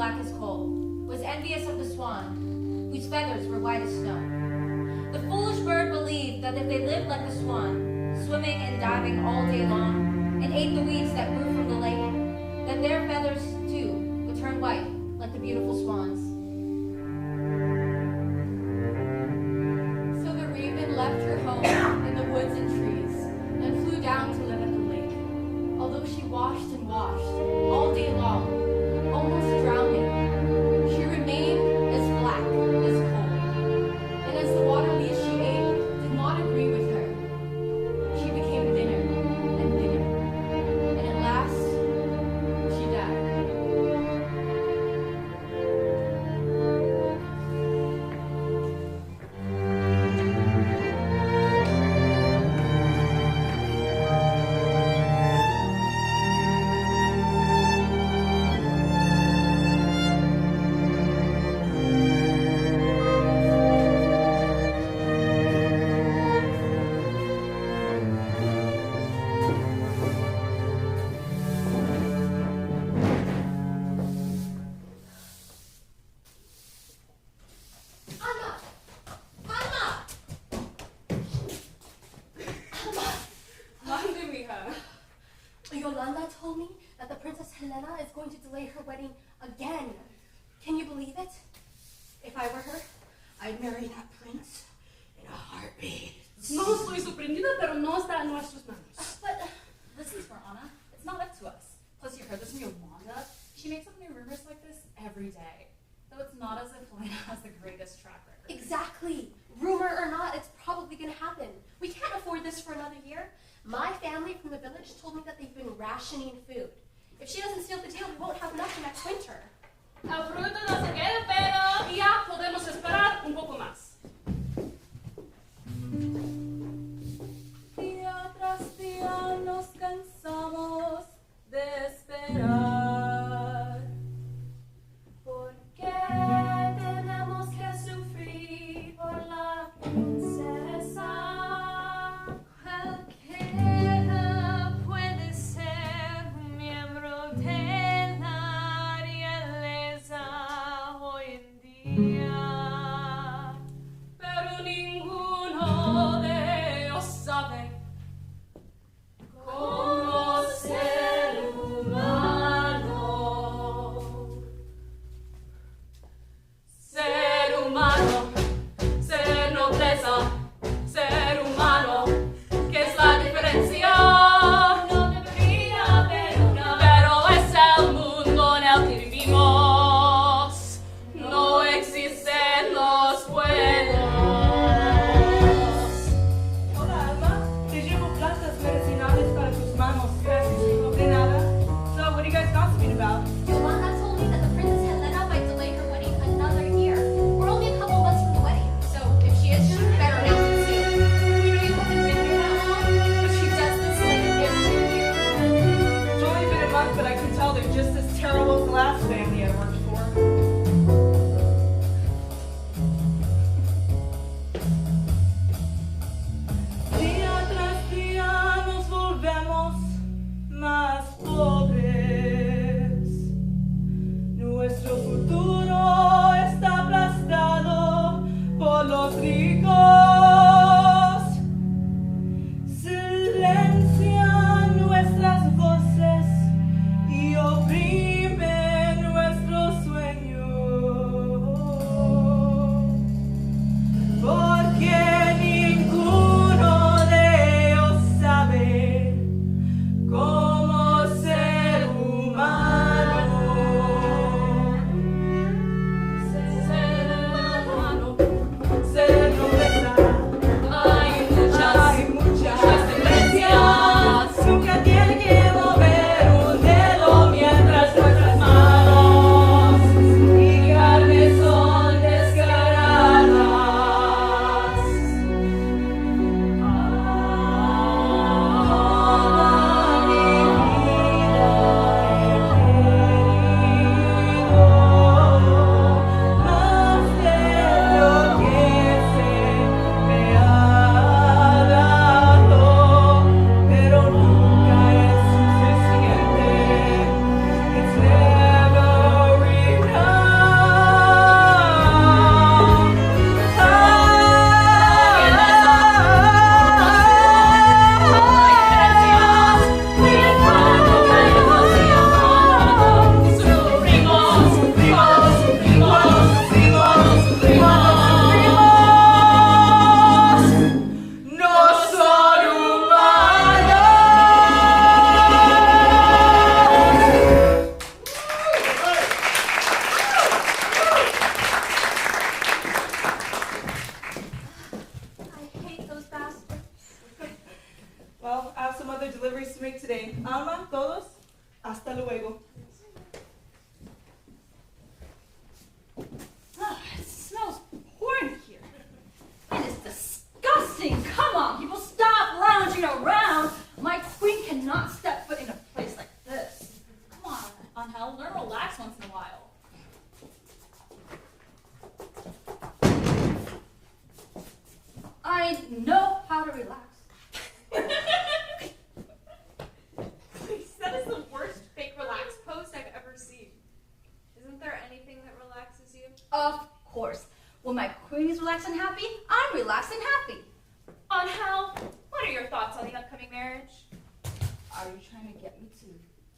black as coal, was envious of the swan, whose feathers were white as snow. The foolish bird believed that if they lived like the swan, swimming and diving all day long, and ate the weeds that grew from the lake, that their feathers, too, would turn white like the beautiful swans. So the raven left her home in the woods and trees, and flew down to live at the lake. Although she washed and washed all day long, almost drowning, she remained as black as coal. And as the water leaves she ate did not agree with her, she became thinner and thinner, and at last she died. Yolanda told me that the Princess Helena is going to delay her wedding again. Can you believe it? If I were her, I'd marry that prince in a heartbeat. No estoy sorprendida, pero no está en nuestras manos. But listen, Anna, it's not up to us. Plus, you heard this from Yolanda. She makes up new rumors like this every day. Though it's not as if Helena has the greatest track record. Exactly. Rumor or not, it's probably probably going to happen. We can't afford this for another year. My family from the village told me that they've been rationing food. If she doesn't seal the deal, we won't have enough for next winter. El fruto no se quede, pero ya podemos esperar un poco más. Día tras día nos cansamos de esperar. ¿Por qué tenemos que sufrir por la princesa? Cualquiera puede ser un miembro de la realeza hoy en día. Pero ninguno de ellos sabe cómo ser humano. Ser humano, ser nobleza, ser humano, ¿qué es la diferencia? No debería haber una. Pero es el mundo en el que vivimos. No existen los buenos. Hola, Alma. Te llevo plantas medicinales para tus manos. Gracias. De nada. So, what are you guys gossiping about? Yolanda told me that the Princess Helena might delay her wedding another year. We're only a couple months from the wedding, so if she is, she better announce it soon. We know you haven't been here that long, but she does this like every year. It's only been a month, but I can tell they're just as terrible as the last family I worked for. Día tras día nos volvemos más pobres. Nuestro futuro está aplastado por los ricos. Silencian nuestras voces y oprimen nuestros sueños. Porque ninguno de ellos sabe cómo ser humano. Ser humano, ser nobleza. Hay muchas diferencias. Nunca tiene que mover un dedo mientras nuestras manos y carnes son desgarradas. Más de lo que se me ha dado, pero nunca es suficiente. It's never no son humanos. I hate those bastards. Well, I have some other deliveries to make today. Alma, todos, hasta luego. It smells horrid here. It is disgusting. Come on, people, stop lounging around. My queen cannot step foot in a place like this. Come on, Angel, learn to relax once in a while. I know how to relax. That is the worst fake relax pose I've ever seen. Isn't there anything that relaxes you? Of course. When my queen is relaxed and happy, I'm relaxed and happy. Angel, what are your thoughts on the upcoming marriage? Are you trying to get me to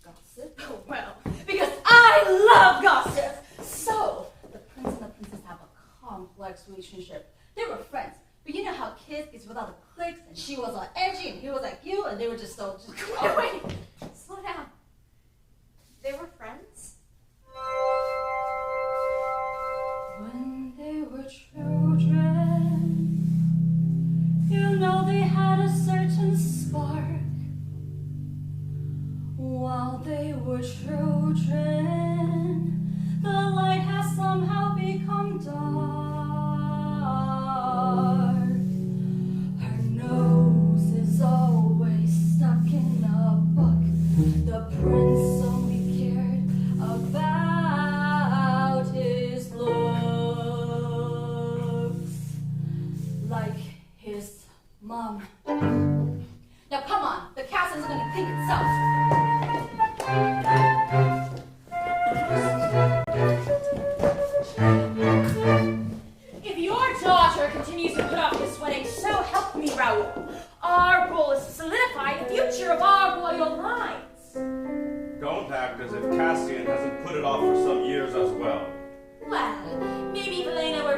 gossip? Oh, well. Because I love gossip! So, the prince and the princess have a complex relationship. They were friends, but you know how kids is without the clicks, and she was all edgy, and he was like you, and they were just so... Wait, slow down. They were friends? When they were children,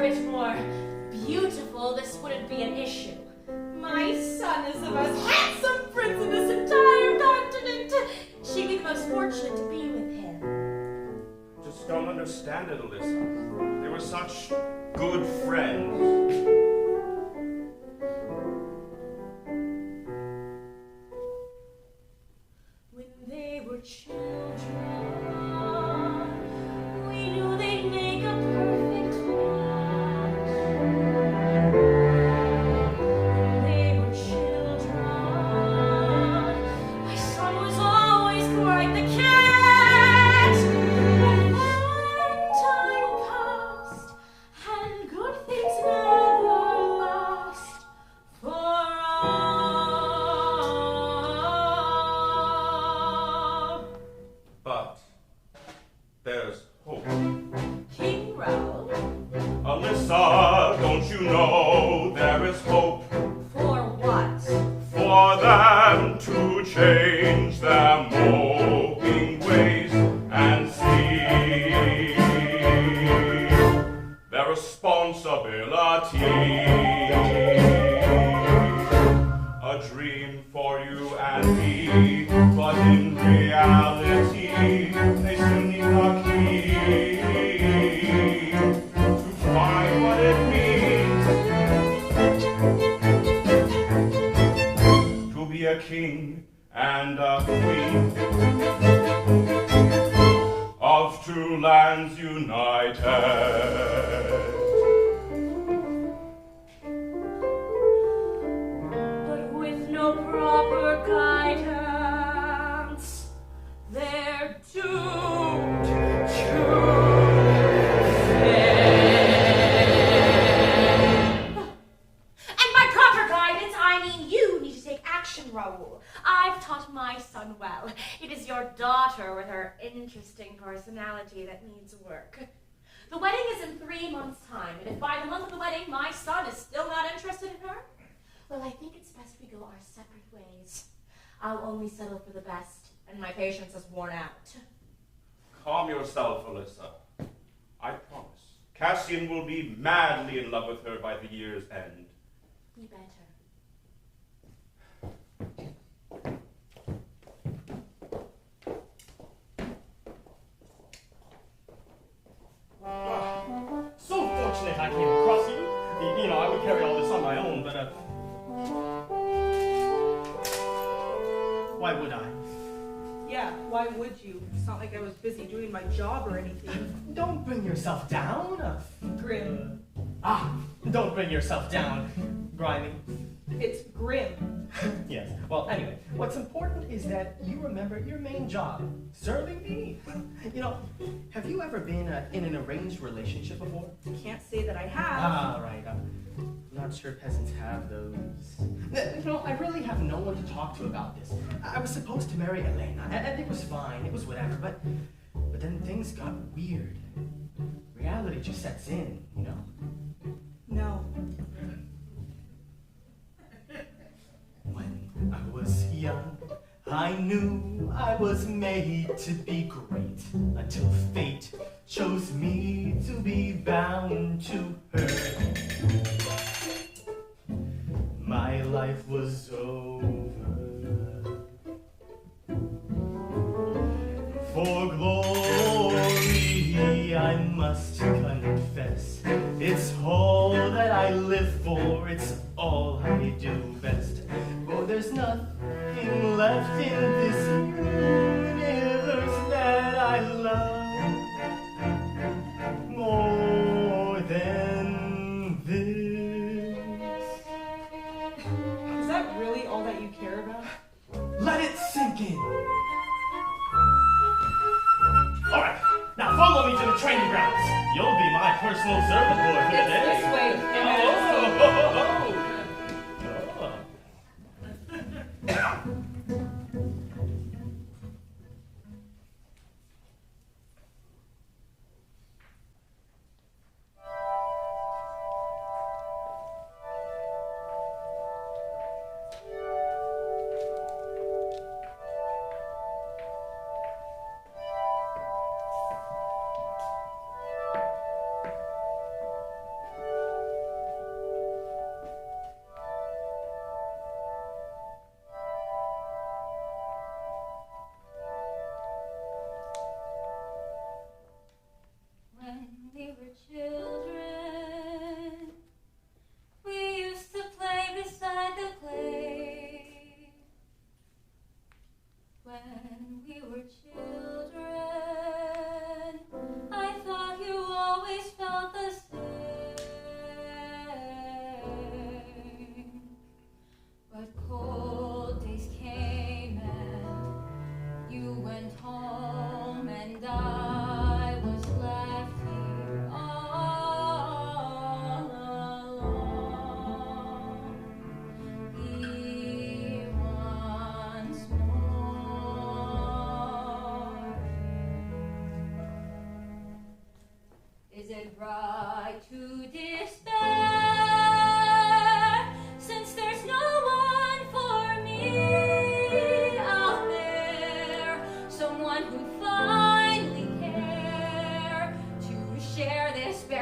bit more beautiful, this wouldn't be an issue. My son is the most handsome prince in this entire continent. She'd be the most fortunate to be with him. Just don't understand it, Alyssa. They were such good friends. When they were children, we knew they'd make a perfect match. When they were children, my son was always quite the catch. But then time passed, and good things never last for all. But there's hope. King Raúl, Alyssa, don't you know there is hope for what? for them to change their moping ways and see their responsibility. A dream for you and me, but in reality, they still need a key to find what it means to be a king and a queen of two lands united. But with no proper guidance, they're doomed to fail. And by proper guidance, I mean you need to take action, Raúl. I've taught my son well. It is your daughter with her interesting personality that needs work. The wedding is in 3 months' time, and if by the month of the wedding my son is still not interested in her, well, I think it's best we go our separate ways. I'll only settle for the best, and my patience has worn out. Calm yourself, Alyssa. I promise. Cassian will be madly in love with her by the year's end. We better. So fortunate I came across you. You know, I would carry all this on my own, but why would I? Yeah, why would you? It's not like I was busy doing my job or anything. Don't bring yourself down. Grim. Don't bring yourself down, Grimy. It's grim. Yes. Well, anyway, what's important is that you remember your main job, serving me. You know, have you ever been in an arranged relationship before? Can't say that I have. Right. I'm not sure peasants have those. You know, I really have no one to talk to about this. I was supposed to marry Helena, and it was fine. It was whatever, but then things got weird. Reality just sets in, you know? No. When I was young, I knew I was made to be great, until fate chose me to be bound to her. My life was over. For glory, I must confess, it's all that I live for, it's all I do best. For there's nothing left in this universe that I love more than this. Is that really all that you care about? Let it sink in. All right, now follow me to the training grounds. You'll be my personal servant boy for the It's day. this way.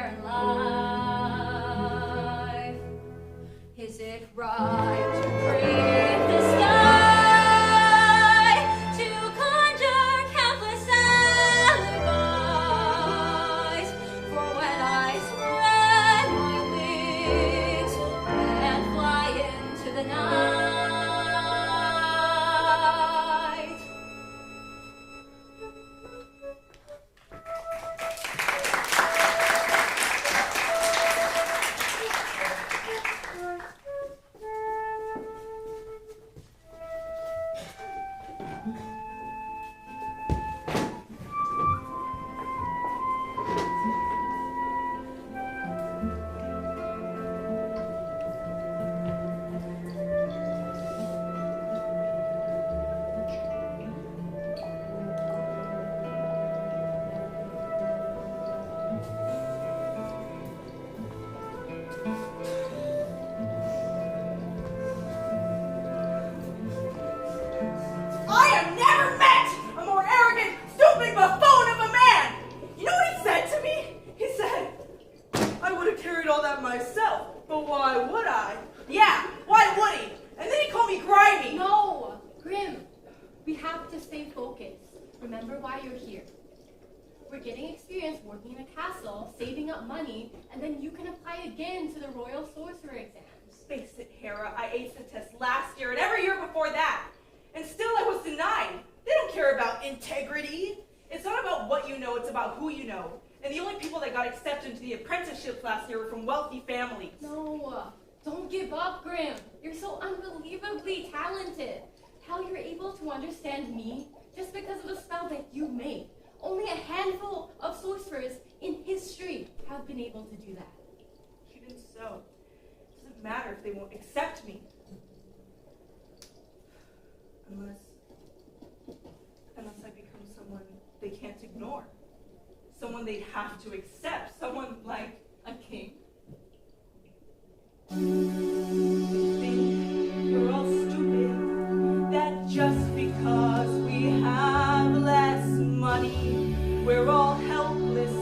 fair in life? Is it right to brave the sky, to conjure countless alibis? For when I spread my wings and fly into the night, I have never met a more arrogant, stupid buffoon of a man! You know what he said to me? He said, I would have carried all that myself, but why would I? Yeah, why would he? And then he called me grimy. No! Grimm, we have to stay focused. Remember why you're here. We're getting experience working in a castle, saving up money, and then you can apply again to the Royal Sorcerer exams. Face it, Hera, I aced the test last year and every year before that. And still I was denied. They don't care about integrity. It's not about what you know, it's about who you know. And the only people that got accepted into the apprenticeships last year were from wealthy families. No, don't give up, Grimm. You're so unbelievably talented. How you're able to understand me just because of the spell that you made. Only a handful of sorcerers in history have been able to do that. Even so, it doesn't matter if they won't accept me. Unless I become someone they can't ignore. Someone they have to accept. Someone like A king? you think you're all stupid. That just because we have less money, we're all helpless,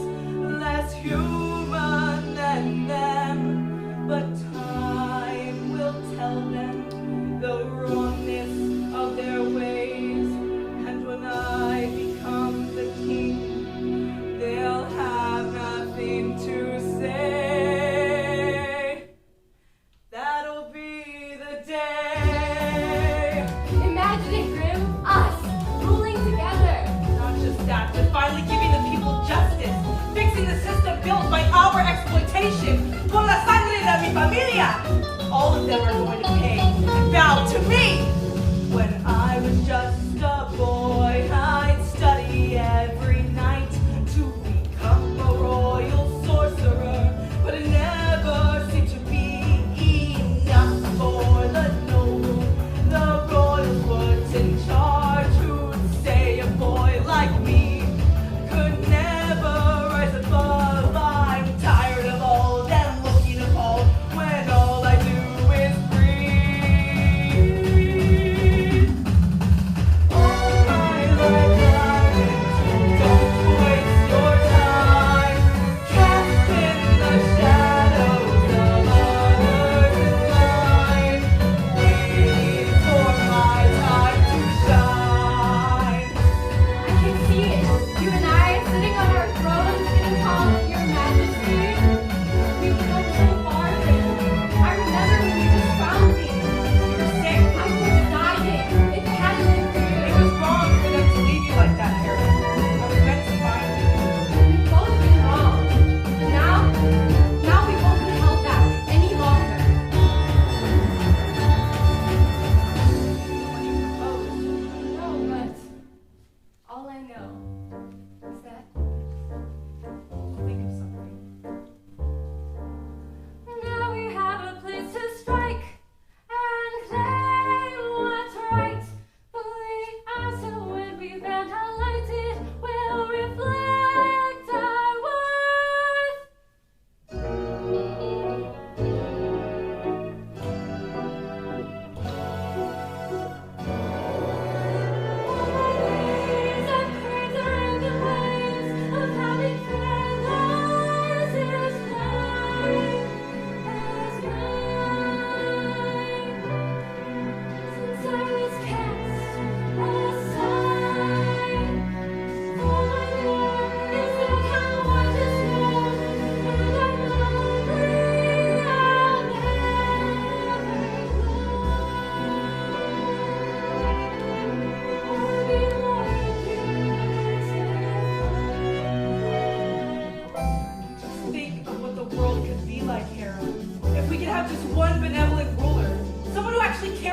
less human than them. But time will tell them the wrongness of their ways, and when I become the king, they'll have nothing to say. That'll be the day. Imagine it, Grimm. Us, ruling together. Not just that, but finally giving the people justice, fixing the system built by our exploitation. Con la sangre de mi familia. All of them are going to pay and bow to me. When I was just a boy, I'd study every night to become a royal sorcerer, but it never seemed to be enough for the noble, the royal put in charge, who'd say a boy like me could never rise above. I'm tired of all them looking appalled when all I do is breathe. All my life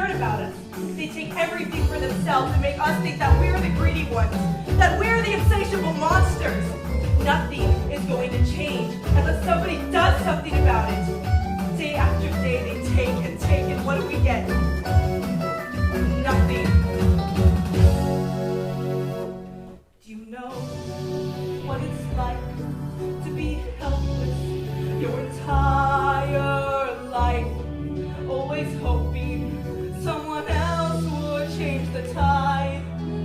cared about us. They take everything for themselves and make us think that we're the greedy ones, that we're the insatiable monsters. Nothing is going to change unless somebody does something about it. Day after day, they take, and what do we get? Nothing. Do you know what it's like to be helpless your entire life? Always hoping someone else would change the tide,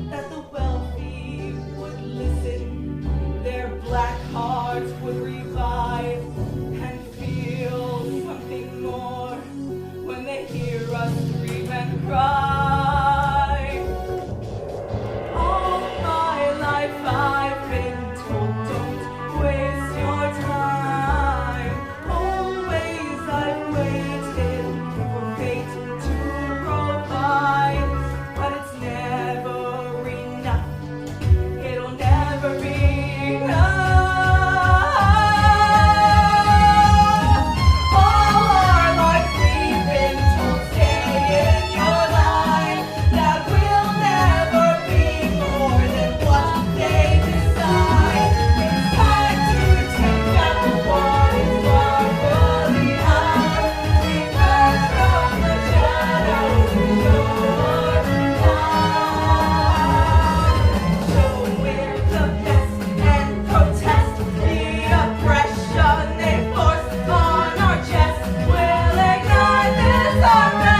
that the wealthy would listen, their black hearts would revive, and feel something more when they hear us scream and cry. All my life I've been told, don't waste your time. Always I've waited for fate to provide, but it's never enough. It'll never be enough. All our life we've been told, stay in your line, that we'll never be more than what they decide. It's time to take back what is rightfully ours. Emerge from the shadows and show our show we're the best and protest the oppression they force on our chests. We'll ignite this unrest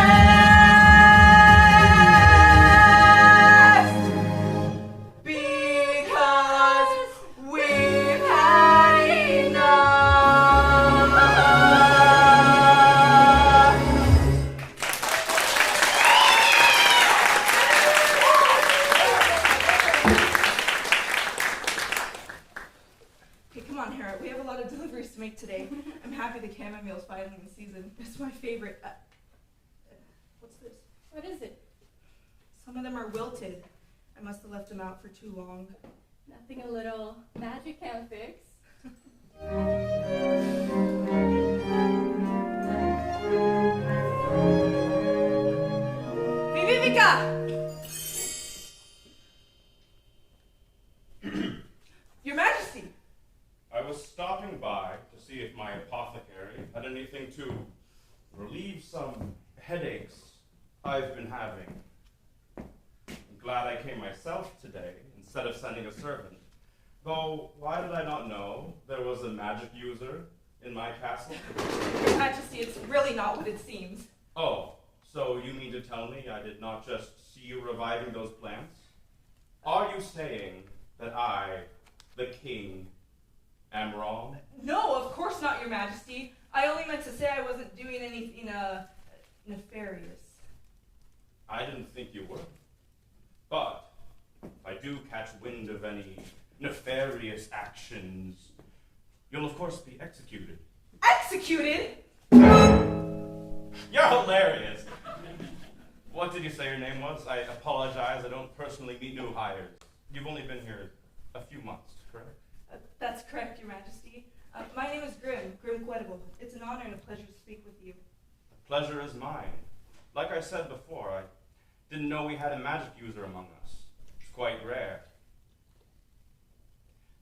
because we've had enough. Okay, come on, Hera. We have a lot of deliveries to make today. I'm happy the chamomile's finally in season. It's my favorite. What's this? What is it? Some of them are wilted. I must have left them out for too long. Nothing a little magic can't fix. Vivica! Your Majesty! I was stopping by to see if my apothecary had anything to relieve some headaches I've been having. I'm glad I came myself today instead of sending a servant. Though, why did I not know there was a magic user in my castle? Your Majesty, it's really not what it seems. Oh, so you mean to tell me I did not just see you reviving those plants? Are you saying that I, the king, am wrong? No, of course not, Your Majesty. I only meant to say I wasn't doing anything, nefarious. I didn't think you were. But if I do catch wind of any nefarious actions, you'll of course be executed. Executed? You're hilarious. What did you say your name was? I apologize, I don't personally meet new hires. You've only been here a few months, correct? That's correct, Your Majesty. My name is Grimm Quedible. It's an honor and a pleasure to speak with you. The pleasure is mine. Like I said before, I didn't know we had a magic user among us. It's quite rare.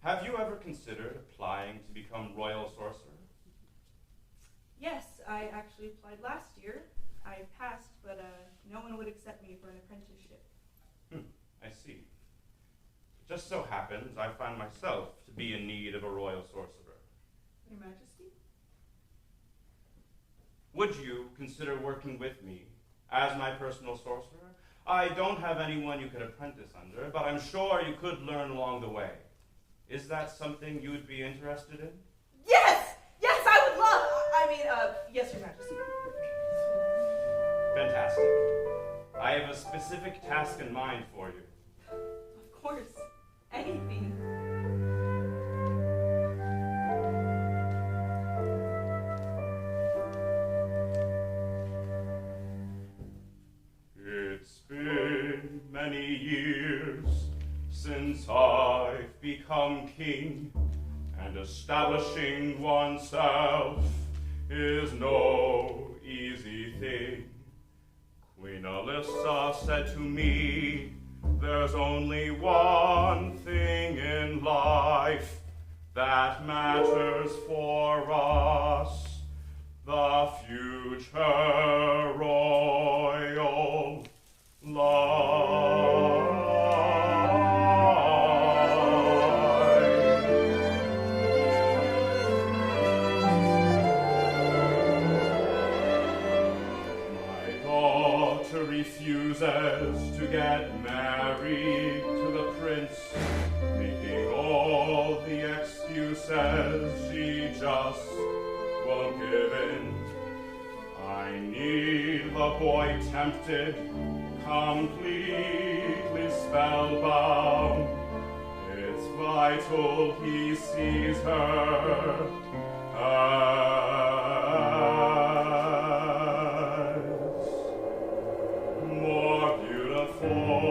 Have you ever considered applying to become Royal Sorcerer? Yes, I actually applied last year. I passed, but no one would accept me for an apprenticeship. I see. It just so happens I find myself to be in need of a Royal Sorcerer. Your Majesty? Would you consider working with me as my personal sorcerer? I don't have anyone you could apprentice under, but I'm sure you could learn along the way. Is that something you would be interested in? Yes! Yes, I would love! Yes, Your Majesty. Fantastic. I have a specific task in mind for you. Of course. Anything. It's been many years since I've become king, and establishing oneself is no easy thing. Queen Alyssa said to me, there's only one thing in life that matters for us, the future royal life. My daughter refuses to get married to the prince, making all the excuses she just won't give in. I need the boy tempted, completely spellbound. It's vital he sees her as more beautiful.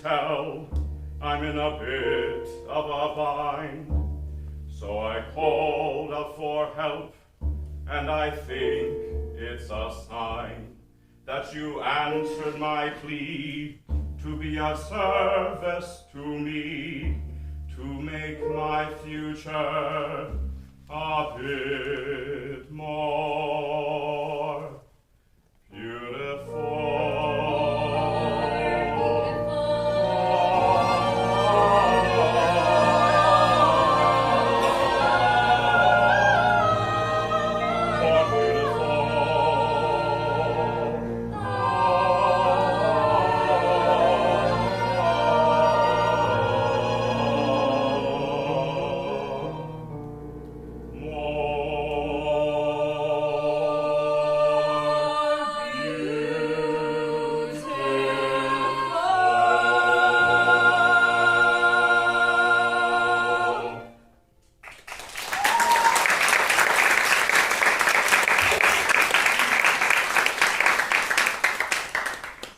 Tell, I'm in a bit of a bind, so I called up for help, and I think it's a sign that you answered my plea to be of service to me, to make my future a bit more beautiful.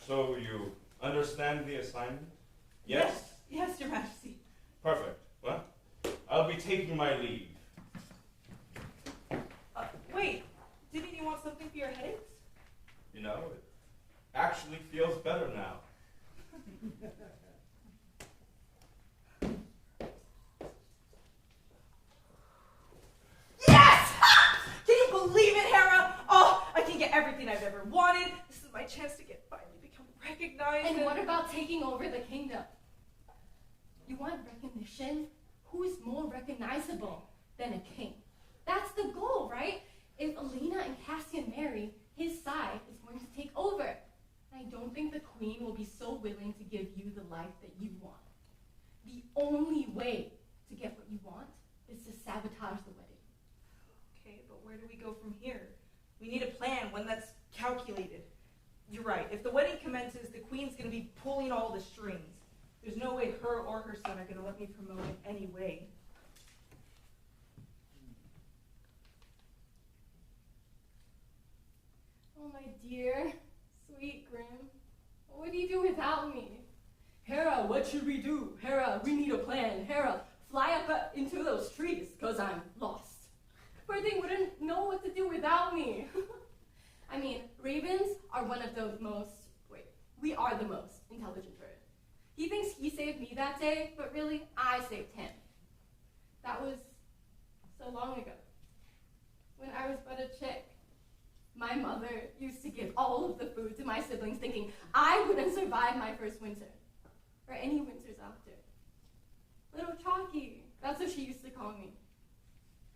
So you understand the assignment? Yes? Yes, Your Majesty. Perfect. Well, I'll be taking my leave. Wait, didn't you want something for your headaches? You know, it actually feels better now. Yes! Can you believe it, Hera? Oh, I can get everything I've ever wanted. This is my chance to finally become recognized. And what about taking over the kingdom? You want recognition? Who's more recognizable than a king? That's the goal, right? If Helena and Cassian marry, his side is going to take over. And I don't think the queen will be so willing to give you the life that you want. The only way to get what you want is to sabotage the wedding. Okay, but where do we go from here? We need a plan, one that's calculated. You're right. If the wedding commences, the queen's going to be pulling all the strings. There's no way her or her son are going to let me promote in any way. Oh, my dear, sweet Grimm, what do you do without me? Hera, what should we do? Hera, we need a plan. Hera, fly up into those trees, because I'm lost. Poor thing wouldn't know what to do without me. I mean, ravens are one of the we are the most intelligent bird. He thinks he saved me that day, but really, I saved him. That was so long ago, when I was but a chick. My My mother used to give all of the food to my siblings, thinking I wouldn't survive my first winter, or any winters after. Little Chalky, that's what she used to call me.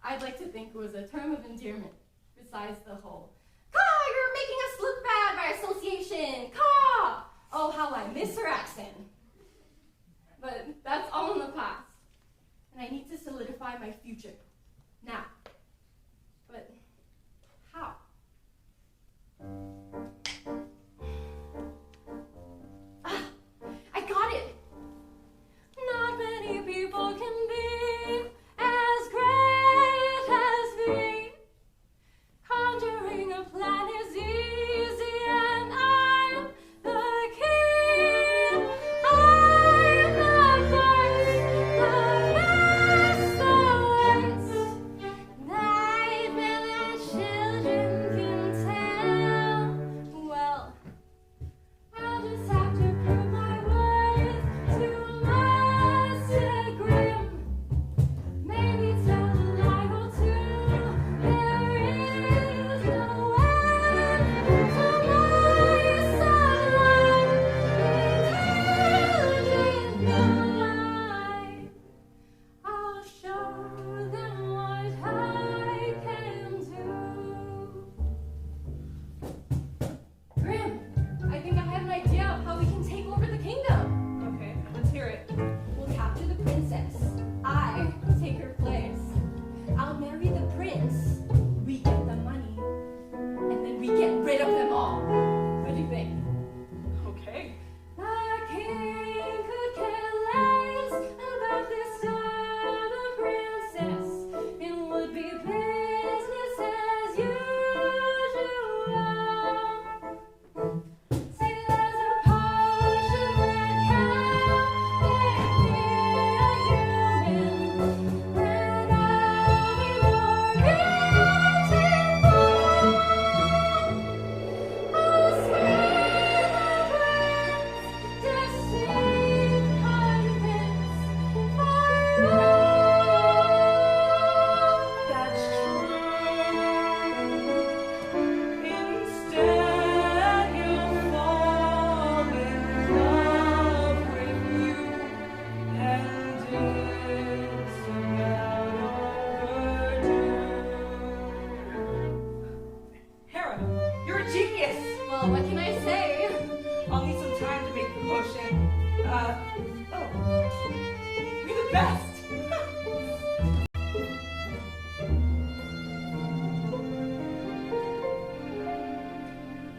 I'd like to think it was a term of endearment, besides the whole, "Caw, you're making us look bad by association, caw!" Oh, how I miss her accent. But that's all in the past, and I need to solidify my future, now. But how? I got it! Not many people can be as great as me. Conjuring a plan is easy, and I'm the king. I'm the first, the best, the worst. Nightmare that children can tell. Well, I'll just have to prove my worth to Master Grimm. Maybe tell a lie or two. There is no end to my sublime, intelligent mind. I'll show them what I can do. Grimm, I think I have an idea of how we can take over the kingdom. Okay, let's hear it. We'll capture the princess. I take her place. I'll marry the prince. We get the money. And then we get rid of them all. What do you think? Okay. The king could care less about this other princess. It would be business as usual. Say there's a potion that can make me a human, then I'll be more beautiful. I'll spare the prince, deceive, convince for you. That's true. Instead, you'll fall in love with you, and it's about overdue. Hera, you're a genius. Well, what can I say? I'll need some time to make the potion. You're the best.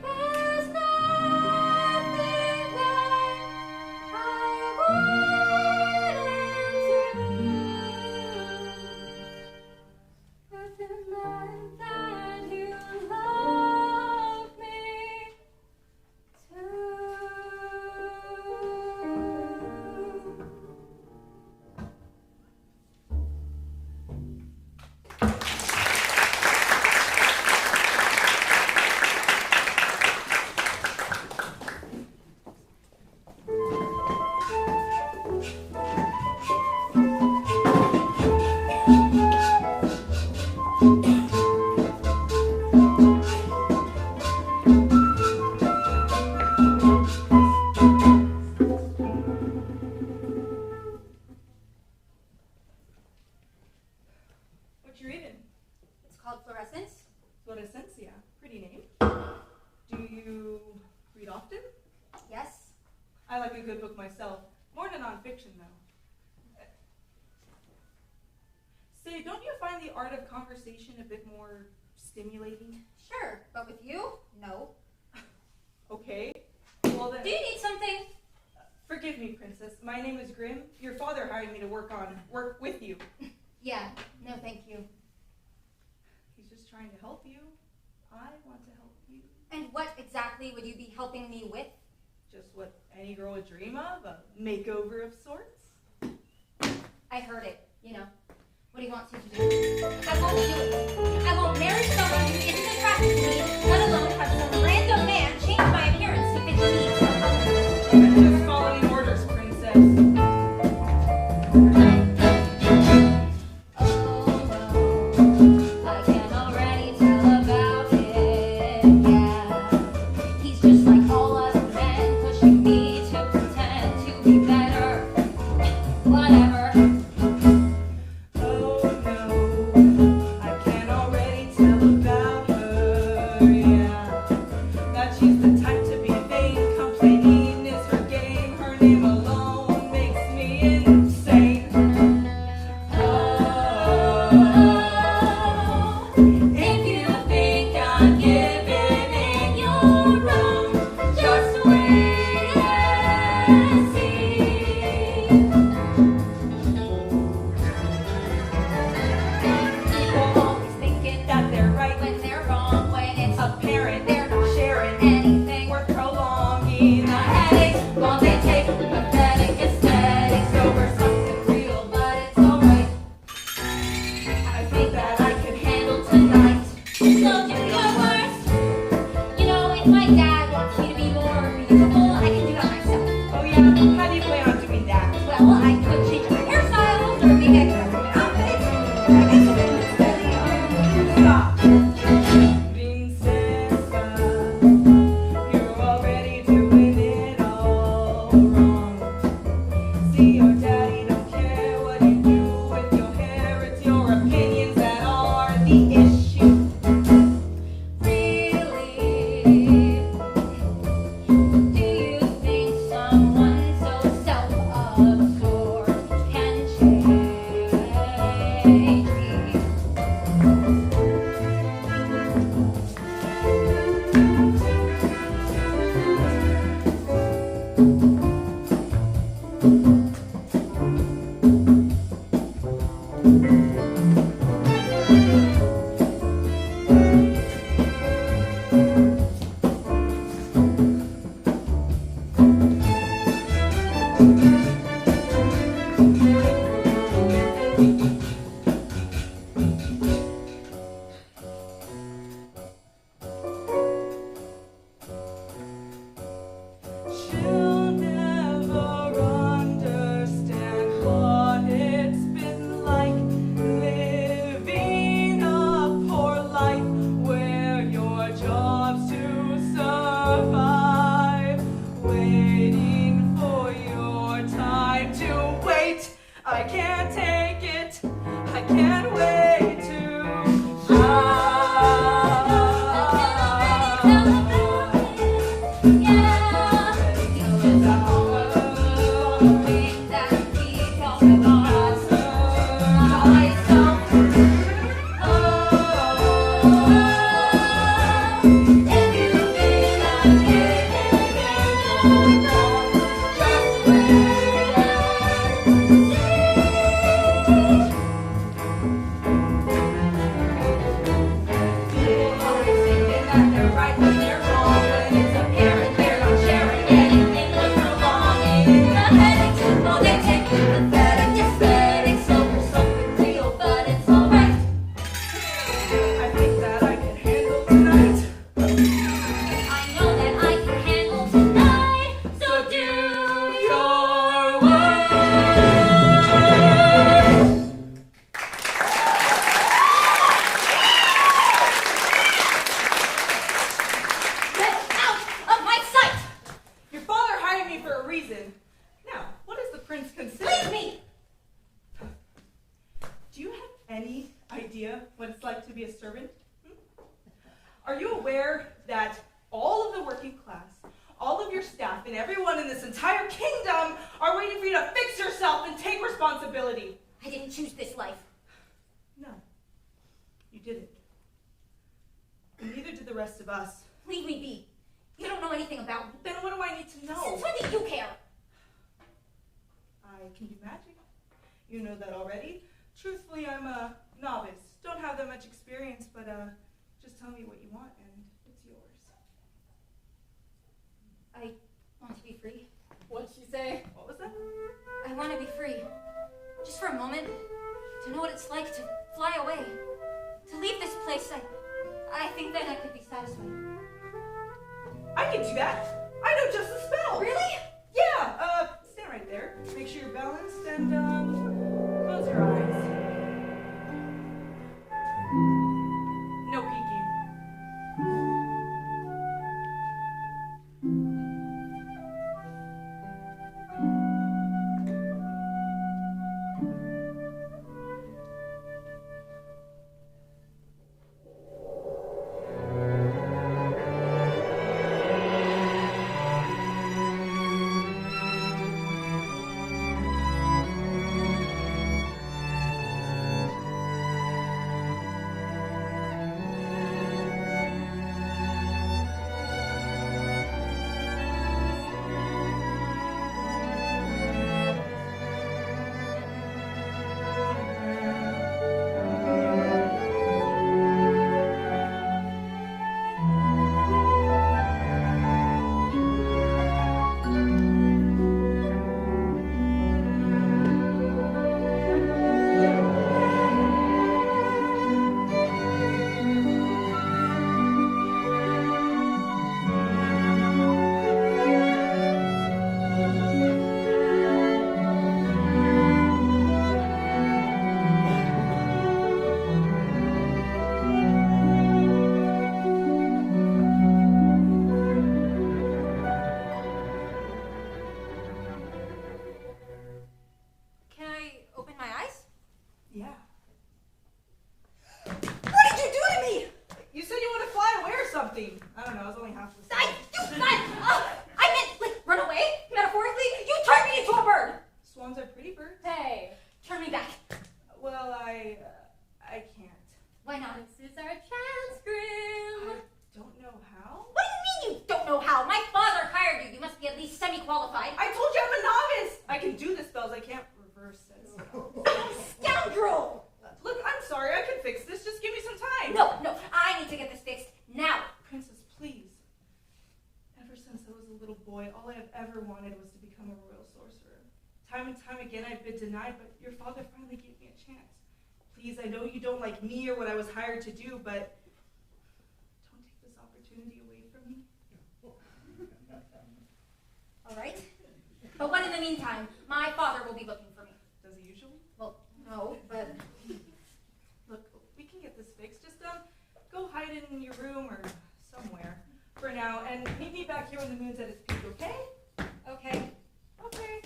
There's nothing that I wouldn't do. If it meant that you love me too. What you reading? It's called Fluorescence. Florescencia. Pretty name. Do you read often? Yes. I like a good book myself. More than nonfiction, though. Say, don't you find the art of conversation a bit more stimulating? Sure, but with you, no. Okay. Well then. Do you need something? Forgive me, Princess. My name is Grimm. Your father hired me to work with you. Yeah, no thank you. He's just trying to help you. I want to help you. And what exactly would you be helping me with? Just what any girl would dream of, a makeover of sorts. I heard it, you know. What he wants you to do. I won't do it. I won't marry someone who isn't attracted to me, let alone have some random man change my appearance to fit needs. I'm just following orders, Princess. Oh no, I can already tell about it. yeah. He's just like all us men, pushing me to pretend to be better. Whatever. Oh no, I can already tell about her, yeah. That she's the type to be vain, complaining is her game. Her name alone makes me insane. Oh, if you think I'm giving in, you're wrong. Just wait and see. People always thinking That they're right when they're wrong, when it's apparent, they're not sharing anything. we're prolonging The the headaches, while they take pathetic aesthetics over something real, but it's alright. I think that I can handle tonight. So do your worst. You know, if my dad wants me to be more beautiful, I can do that myself. Oh yeah, how do you plan on doing that? Well, I could change my hairstyles or maybe I could have some outfits. I guess it's really Stop. Princesa, you're already doing it all wrong. See, your daddy don't care what you do with your hair. It's your opinions that are the issue. Really? Do you think someone so self-absorbed can change me? She'll never understand what it's been like living a poor life where your job's to survive, waiting for your time to wait. I can't take it. I can't wait to I think that I can handle tonight. I know that I can handle tonight, so do your work. Get out of my sight! Your father hired me for a reason. Now, what does the prince consider? Leave me! Do you have any idea what it's like to be a servant? Are you aware that all of the working class, all of your staff, and everyone in this entire kingdom are waiting for you to fix yourself and take responsibility? I didn't choose this life. No, you didn't. And neither did the rest of us. Leave me be. You don't know anything about me. Then what do I need to know? Since when do you care? I can do magic. You know that already. Truthfully, I'm a novice. Don't have that much experience, but just tell me what you want and it's yours. I want to be free. What'd she say? What was that? I want to be free. Just for a moment. To know what it's like to fly away. To leave this place. I think then I could be satisfied. I can do that. I know just the spell. Really? Yeah. Stand right there. Make sure you're balanced and close your eyes. No peeking. nothing. I don't know, I was only half the I size. meant, like, run away, metaphorically. You turned me into a bird. Swans are pretty birds. Hey, turn me back. Well, I can't. Why not? This is our chance, Grimm. I don't know how. What do you mean you don't know how? My father hired you. You must be at least semi-qualified. I told you I'm a novice. I can do the spells, I can't reverse it. Scoundrel! Look, I'm sorry, I can fix this. Just give me some time. No, I need to get this fixed now. Princess, please. Ever since I was a little boy, all I have ever wanted was to become a royal sorcerer. Time and time again, I've been denied, but your father finally gave me a chance. Please, I know you don't like me or what I was hired to do, but don't take this opportunity away from me. All right. But what in the meantime? My father will be looking for me. Does he usually? Well, no, but Look, we can get this fixed. Just go hide in your room or somewhere for now, and meet me back here when the moon's at its peak, okay? okay. Okay.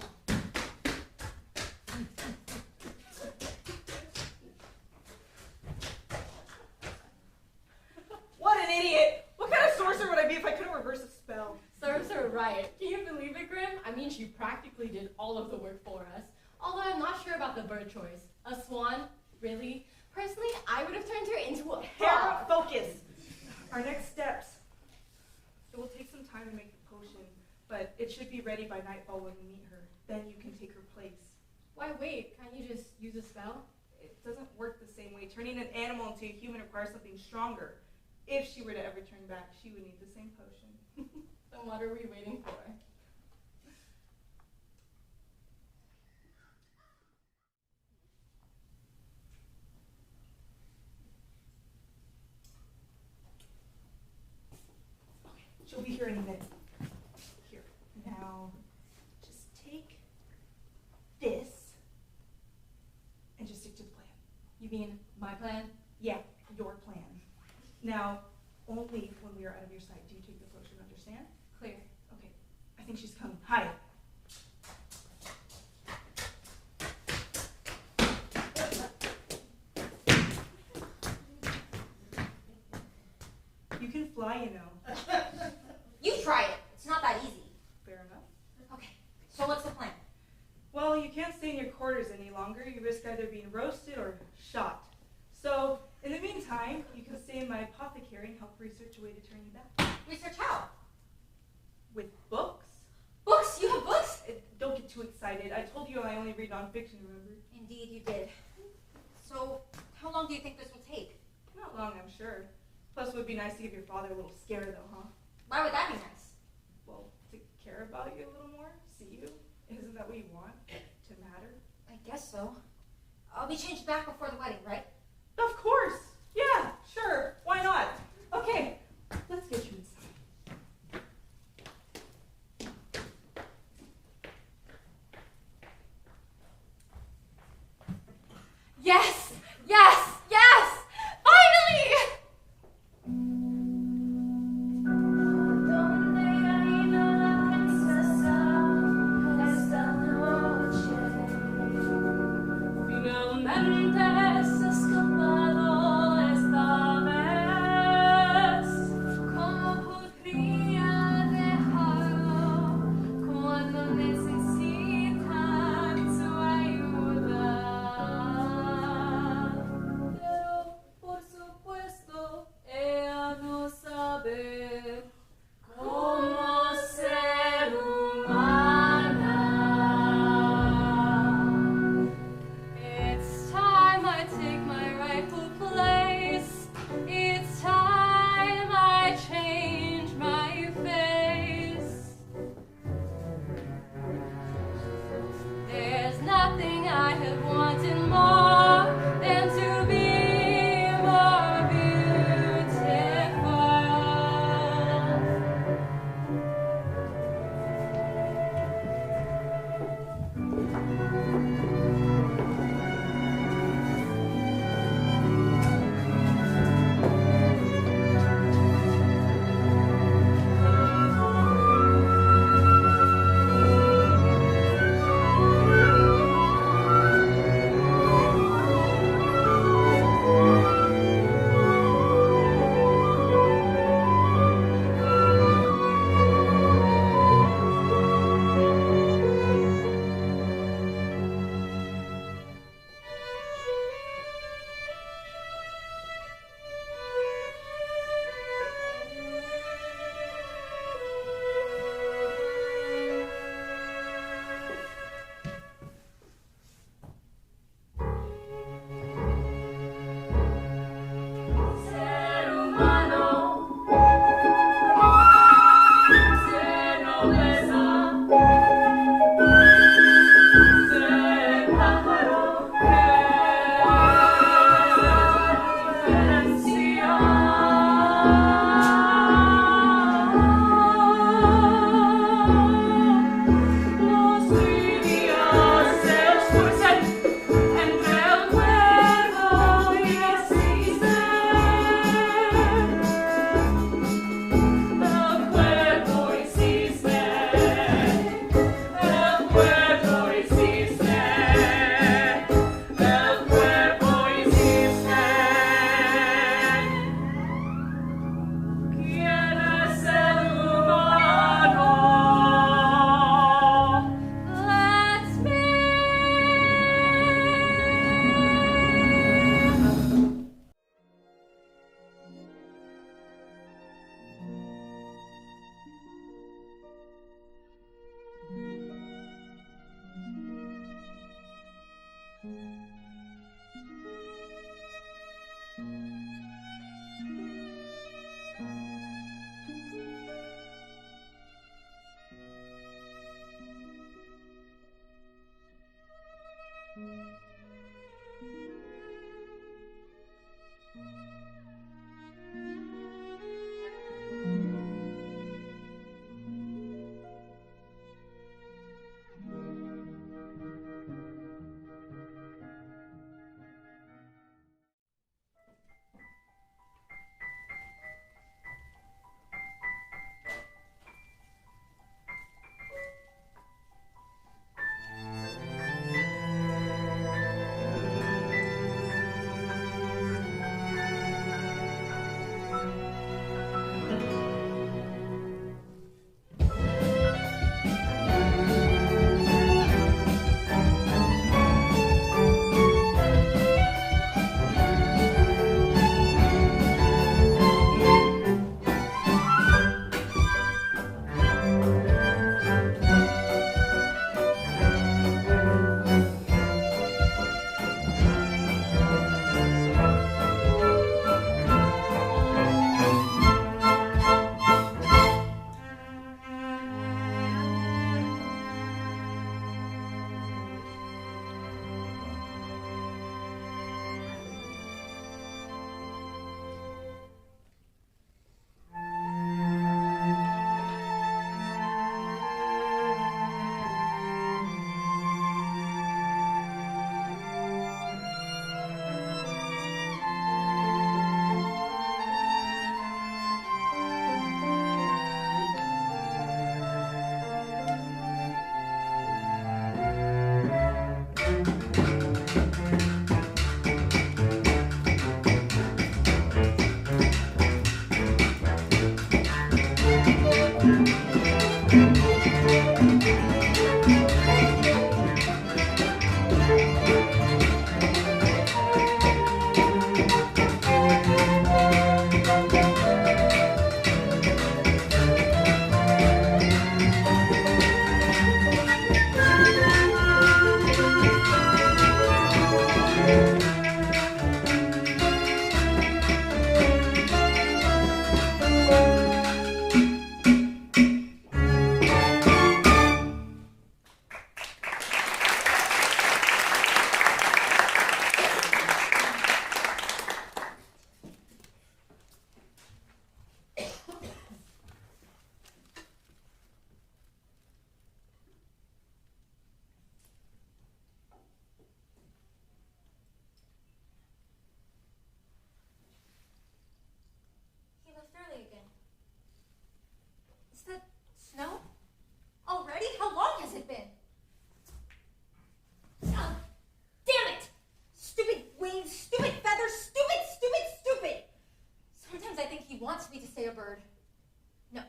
What an idiot! What kind of sorcerer would I be if I couldn't reverse a spell? Serves her right. Can you believe it, Grimm? I mean, she practically did all of the work for us. Although I'm not sure about the bird choice. A swan? Really? Personally, I would have turned her into a Hera, frog. focus! Our next steps. It will take some time to make the potion, but it should be ready by nightfall when we meet her. Then you can take her place. Why wait? Can't you just use a spell? It doesn't work the same way. Turning an animal into a human requires something stronger. If she were to ever turn back, she would need the same potion. Then what are we waiting for? She'll be here in a minute. Here. Now, just take this and just stick to the plan. You mean my plan? Yeah, your plan. Now, only when we are out of your sight do you take the potion, understand? Clear. Okay, I think she's coming. Hide. You can fly, you know. You try it. It's not that easy. Fair enough. Okay, so what's the plan? Well, you can't stay in your quarters any longer. You risk either being roasted or shot. So, in the meantime, you can stay in my apothecary and help research a way to turn you back. Research how? With books? Books? You have books? Don't get too excited. I told you I only read nonfiction, remember? Indeed, you did. So, how long do you think this will take? Not long, I'm sure. Plus, it would be nice to give your father a little scare, though, huh? Why would that be nice? Well, to care about you a little more, see you. Isn't that what you want? To matter? I guess so. I'll be changed back before the wedding, right? Of course! Yeah, sure. Why not? Okay, let's get you inside. Yes! Yes! Yes! Finally! Finalmente has escapado esta vez. He left early again. Is that snow? Already? How long has it been? Oh, damn it! Stupid wings, stupid feathers, stupid! Sometimes I think he wants me to stay a bird. No,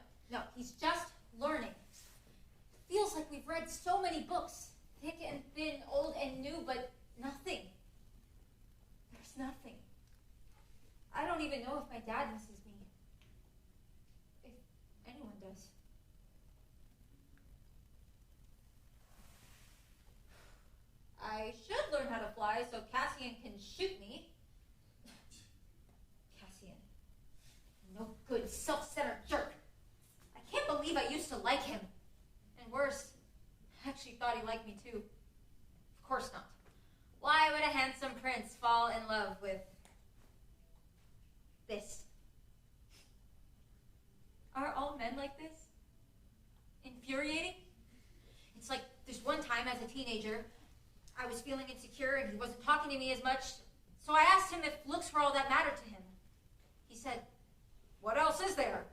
he's just learning. Feels like we've read so many books, thick and thin, old and new, but nothing. There's nothing. I don't even know if my dad misses me. If anyone does. I should learn how to fly so Cassian can shoot me. Cassian. No good, self-centered jerk. I can't believe I used to like him. And worse, I actually thought he liked me too. Of course not. Why would a handsome prince fall in love with this? Are all men like this? Infuriating? It's like this one time as a teenager, I was feeling insecure and he wasn't talking to me as much, so I asked him if looks were all that mattered to him. He said, "What else is there?"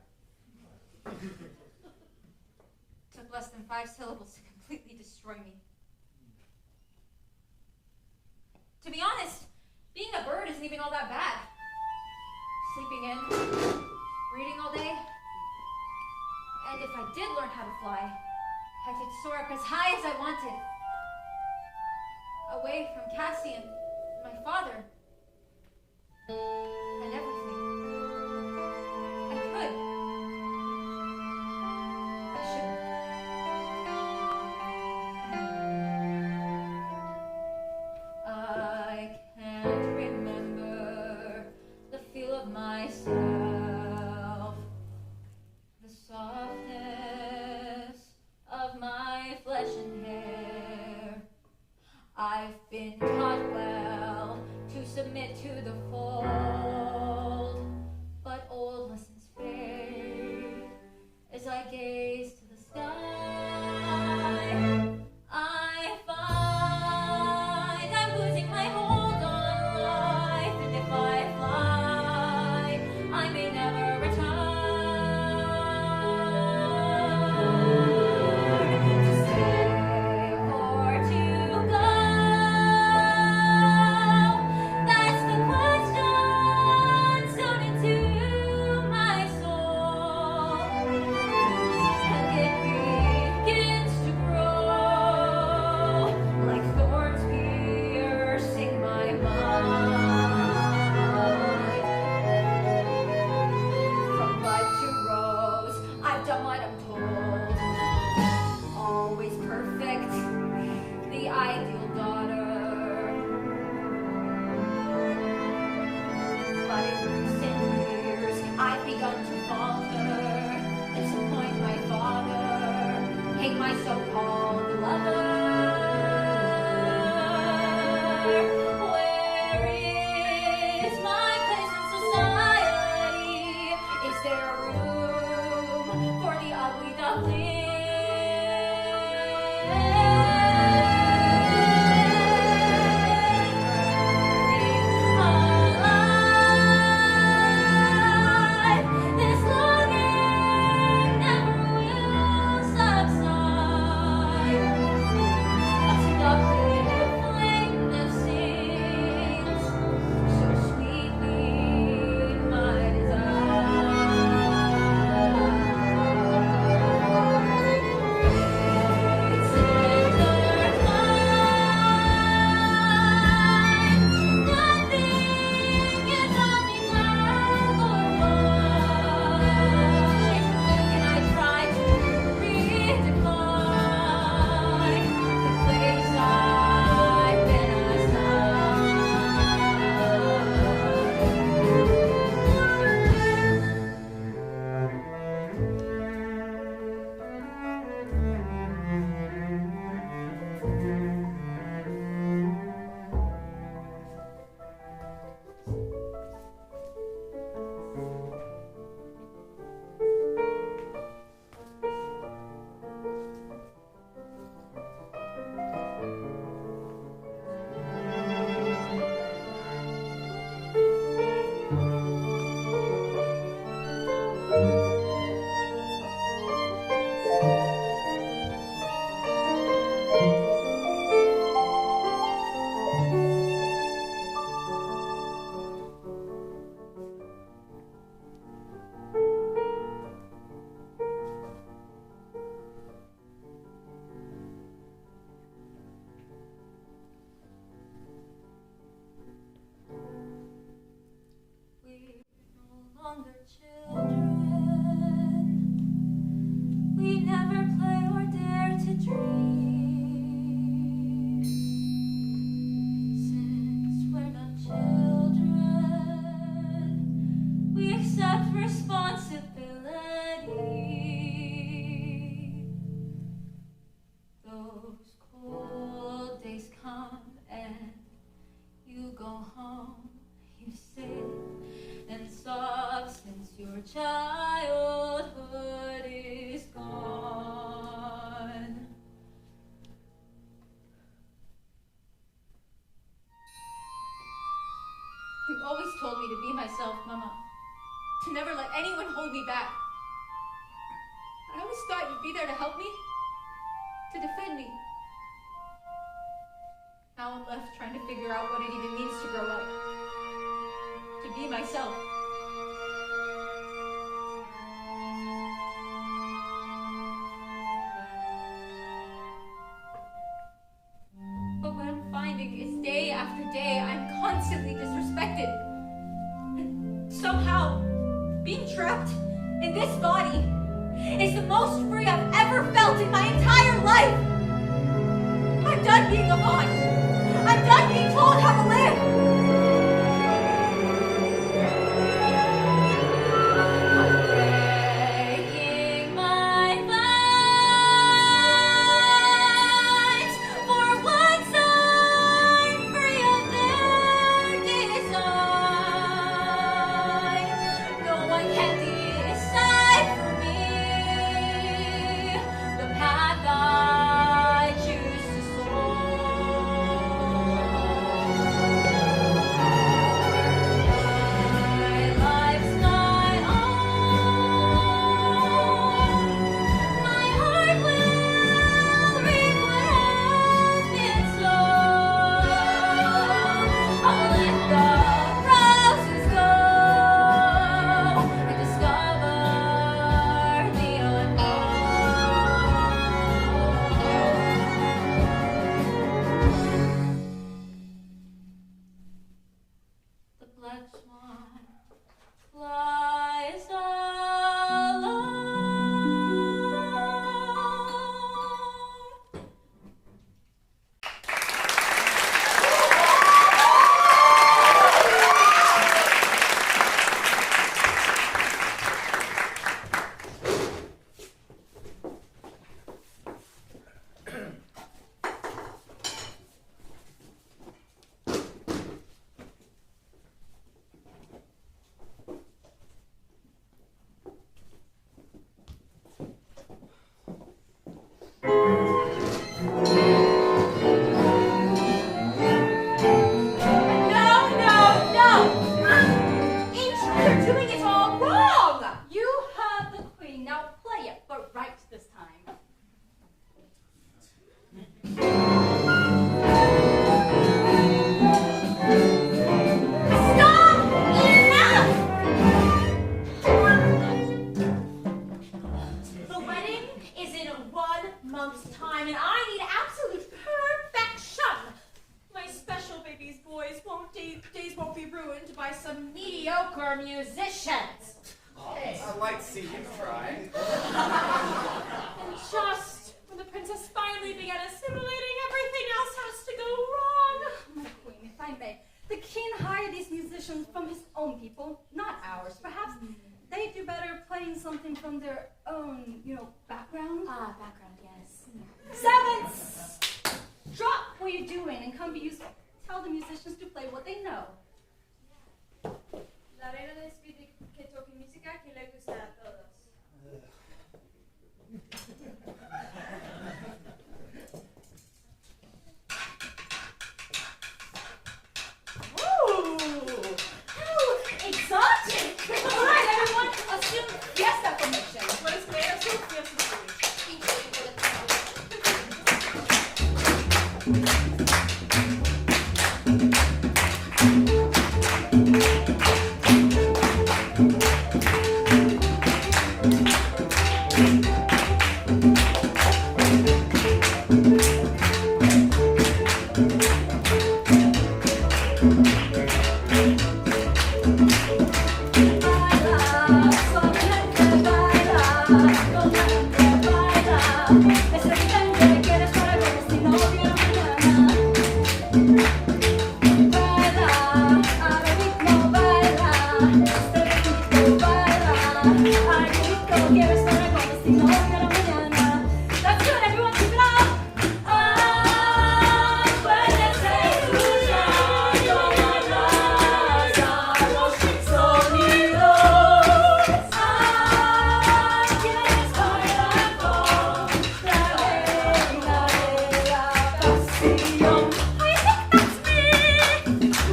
Took less than 5 syllables to completely destroy me. To be honest, being a bird isn't even all that bad. Sleeping in, reading all day, and if I did learn how to fly, I could soar up as high as I wanted. Away from Cassian, my father, and everything. I could. I shouldn't. I can't remember the feel of myself, the softness of my flesh and hair. I've been taught well to submit to the fold, but old lessons fade as I gaze to the sky. I find I'm losing my hold on life, and if I fly, I may never return to stay or to go. That's the question sewn into my soul, and it begins to grow like thorns piercing my mind. From bud to rose, I've done what I'm told. Always perfect, the ideal daughter. But in recent years, I've begun to falter, disappoint my father, hate my so-called lover. Where is my place in society? Is there room for the ugly duckling? Alive, this longing never will subside. A duckling flame that sings so sweetly in my desire. told me to be myself, Mama. To never let anyone hold me back. I always thought you'd be there to help me, to defend me. Now I'm left trying to figure out what it even means to grow up, to be myself. But what I'm finding is day after day, I'm constantly disrespected. And somehow, being trapped in this body is the most free I've ever felt in my entire life. I'm done being a pawn. I'm done being told how to live.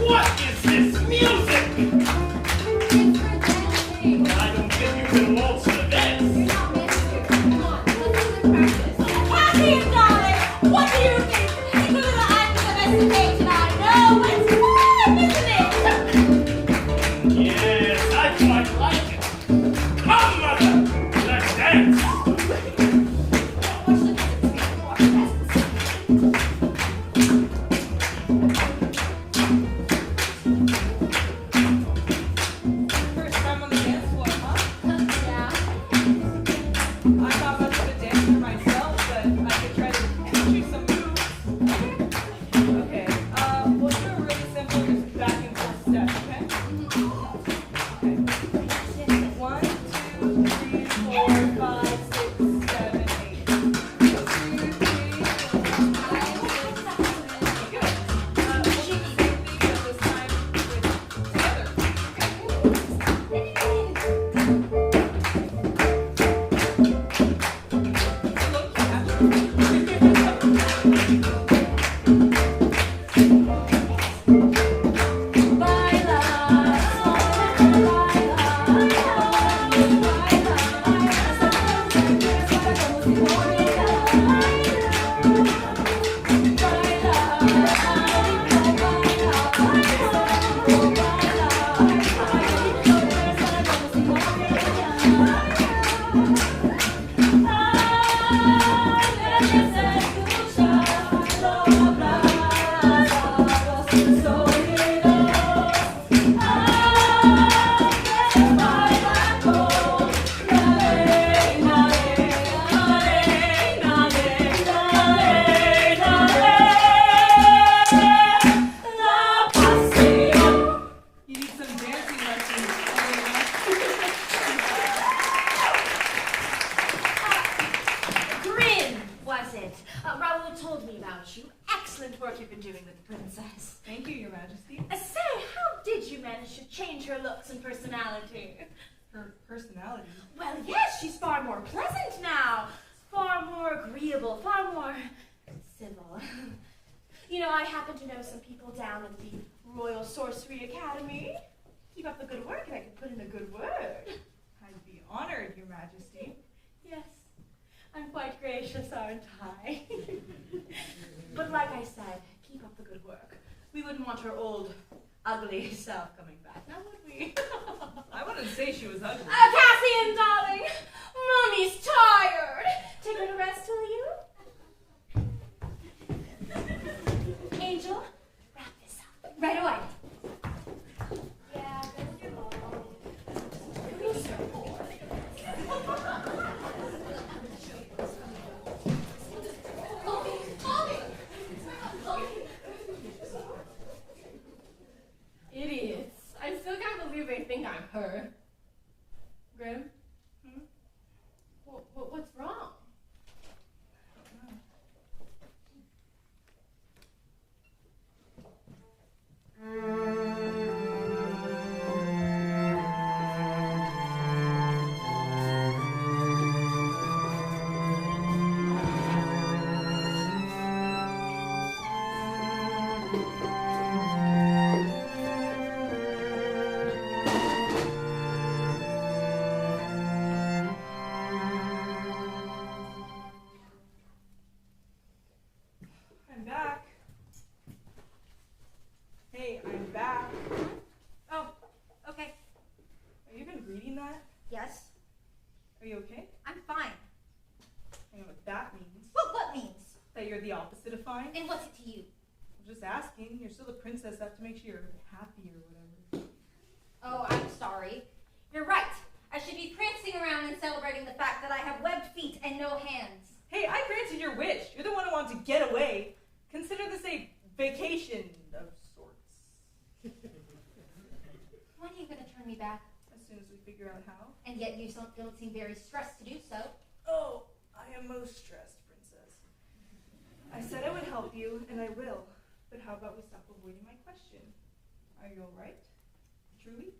What is this music? won't for this. You're not meant to. Come on, let's do the practice. Cassie, darling, what do you think? It's a little underestimated, I know, but it's fun, isn't it? Yes, I quite like it. Come, mother, let's dance. First time on the dance floor, huh? Yeah. I'm not much of a dancer myself, but I could try to teach you some moves. Okay, we'll do a really simple just back and forth step, okay? Okay. 1, 2, 3, 4, 5, 6, 7, 8. 2, 3, 4, 5, 6, 7, 8. Good. We'll do the same thing, but this time with together. Look, you need some dancing lessons, Helena. Grimm, was it? Raúl told me about you. Excellent work you've been doing with the princess. Thank you, Your Majesty. Say, how did you manage to change her looks and personality? Her personality. Well, yes, she's far more pleasant now. Far more agreeable, far more civil. You know, I happen to know some people down at the Royal Sorcery Academy. Keep up the good work and I can put in a good word. I'd be honored, Your Majesty. Yes, I'm quite gracious, aren't I? But like I said, keep up the good work. We wouldn't want her old, ugly self coming back, now would we? I wouldn't say she was ugly. Cassian, darling! Mommy's tired! Take her to rest, will you? Angel, wrap this up. Right away. Yeah, that's your mom. Idiots. I still can't believe they think I'm her. Grimm? What's wrong? I'm back. Hey, I'm back. Oh, okay. Are you even reading that? Yes, Are you okay? I'm fine. I know what that means. Well, what means? That you're the opposite of fine? And what's it to you? I'm just asking. You're still the princess. I have to make sure you're happy or whatever. Oh, I'm sorry. You're right. I should be prancing around and celebrating the fact that I have webbed feet and no hands. Hey, I granted your wish. You're the one who wants to get away. Consider this a vacation of sorts. When are you going to turn me back? As soon as we figure out how. And yet you don't seem very stressed to do so. Oh, I am most stressed, princess. I said I would help you, and I will. But how about we stop avoiding my question? Are you all right? Truly?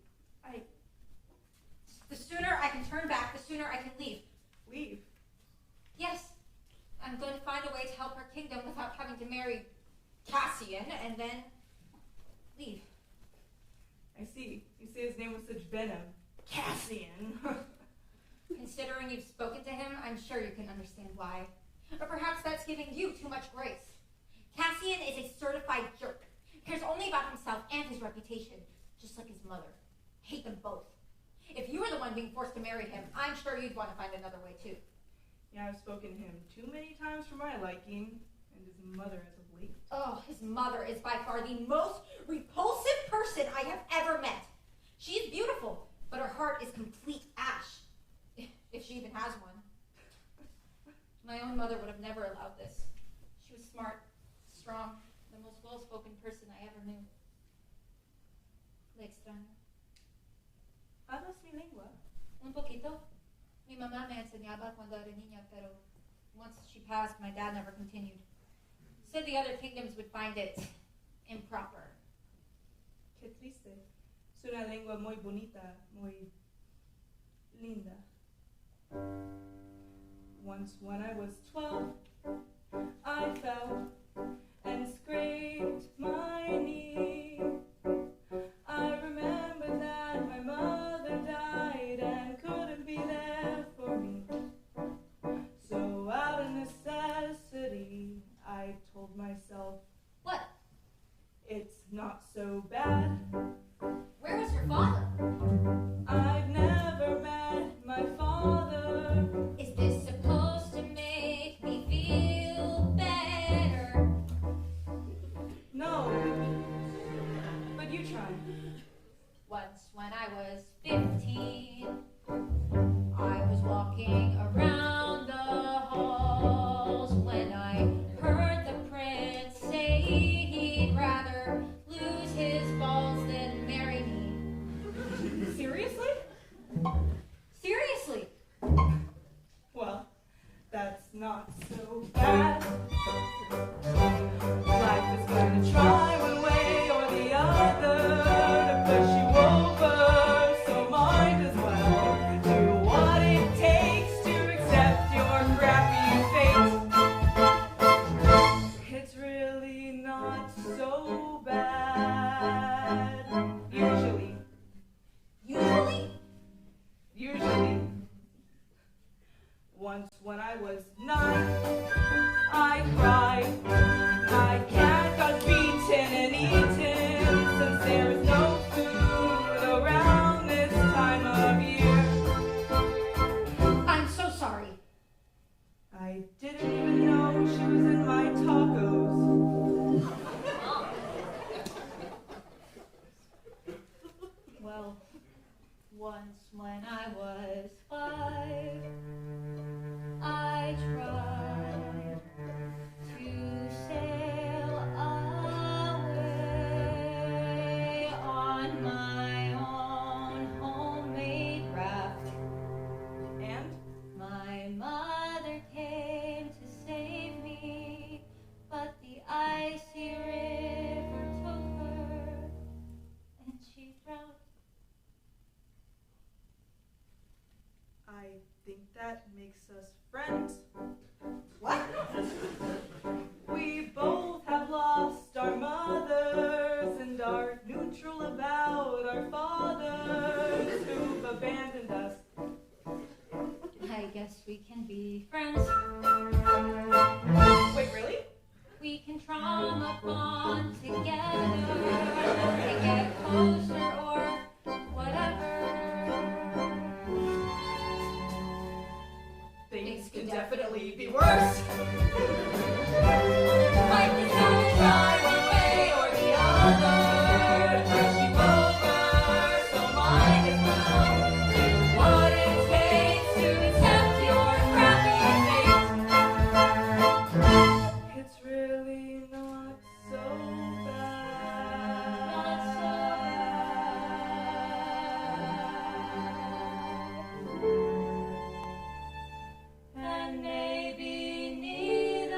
The sooner I can turn back, the sooner I can leave. Leave. Yes, I'm going to find a way to help our kingdom without having to marry Cassian and then leave. I see. You say his name with such venom. Cassian. when you've spoken to him, I'm sure you can understand why. Or perhaps that's giving you too much grace. Cassian is a certified jerk. Cares only about himself and his reputation, just like his mother. Hate them both. If you were the one being forced to marry him, I'm sure you'd want to find another way too. Yeah, I've spoken to him too many times for my liking, and his mother as of late. Oh, his mother is by far the most repulsive person I have ever met. She is beautiful, but her heart is complete ash. If she even has one. My own mother would have never allowed this. She was smart, strong, the most well-spoken person I ever knew. Le extraño. Hablas mi lengua. Un poquito. Mi mamá me enseñaba cuando era niña, pero once she passed, my dad never continued. Said the other kingdoms would find it improper. Qué triste. Es una lengua muy bonita, muy linda. Once when I was 12, I fell and scraped my knee. I remember that my mother died and couldn't be there for me. So out of necessity, I told myself, What? it's not so bad. Where was your father? I've never met my father. Is this supposed to make me feel better? No, but you try. Once when I was 15, I was walking around the halls when I heard the prince say he'd rather lose his balls than marry me. Seriously? Seriously? Well, that's not so bad. Life is gonna try one way or the other to push you over, so might as well do what it takes to accept your crappy fate. It's really not so bad. Usually. Usually. Once when I was 9, I cried. My cat got beaten and eaten since there is no food around this time of year. I'm so sorry. I didn't even know she was in my tacos. Well, once when I was 5, I tried to sail away on my own homemade raft. And My mother came to save me, but the icy river took her, and she drowned. I think that makes us friends. What? We both have lost our mothers and are neutral about our fathers who've abandoned us. I guess we can be friends. Wait, really? We can trauma bond together and get closer or whatever. Things can definitely be worse. Life is gonna try one way or the other to push you over, so might as well do what it takes to accept your crappy fate. It's really not so bad. Not so bad. And maybe neither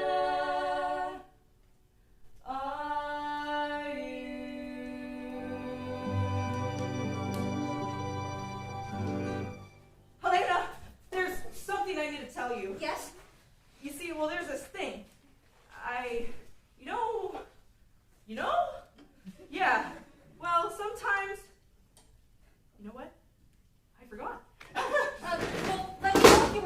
are you. Helena, there's something I need to tell you. Yes? You see, well, there's this thing. You know? Yeah. Well, sometimes, you know what? I forgot. Well, let me know if you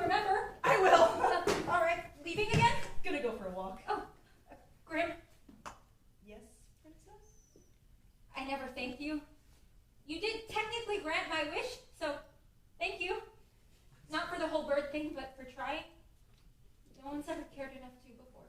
nothing but for trying. No one's ever cared enough to before.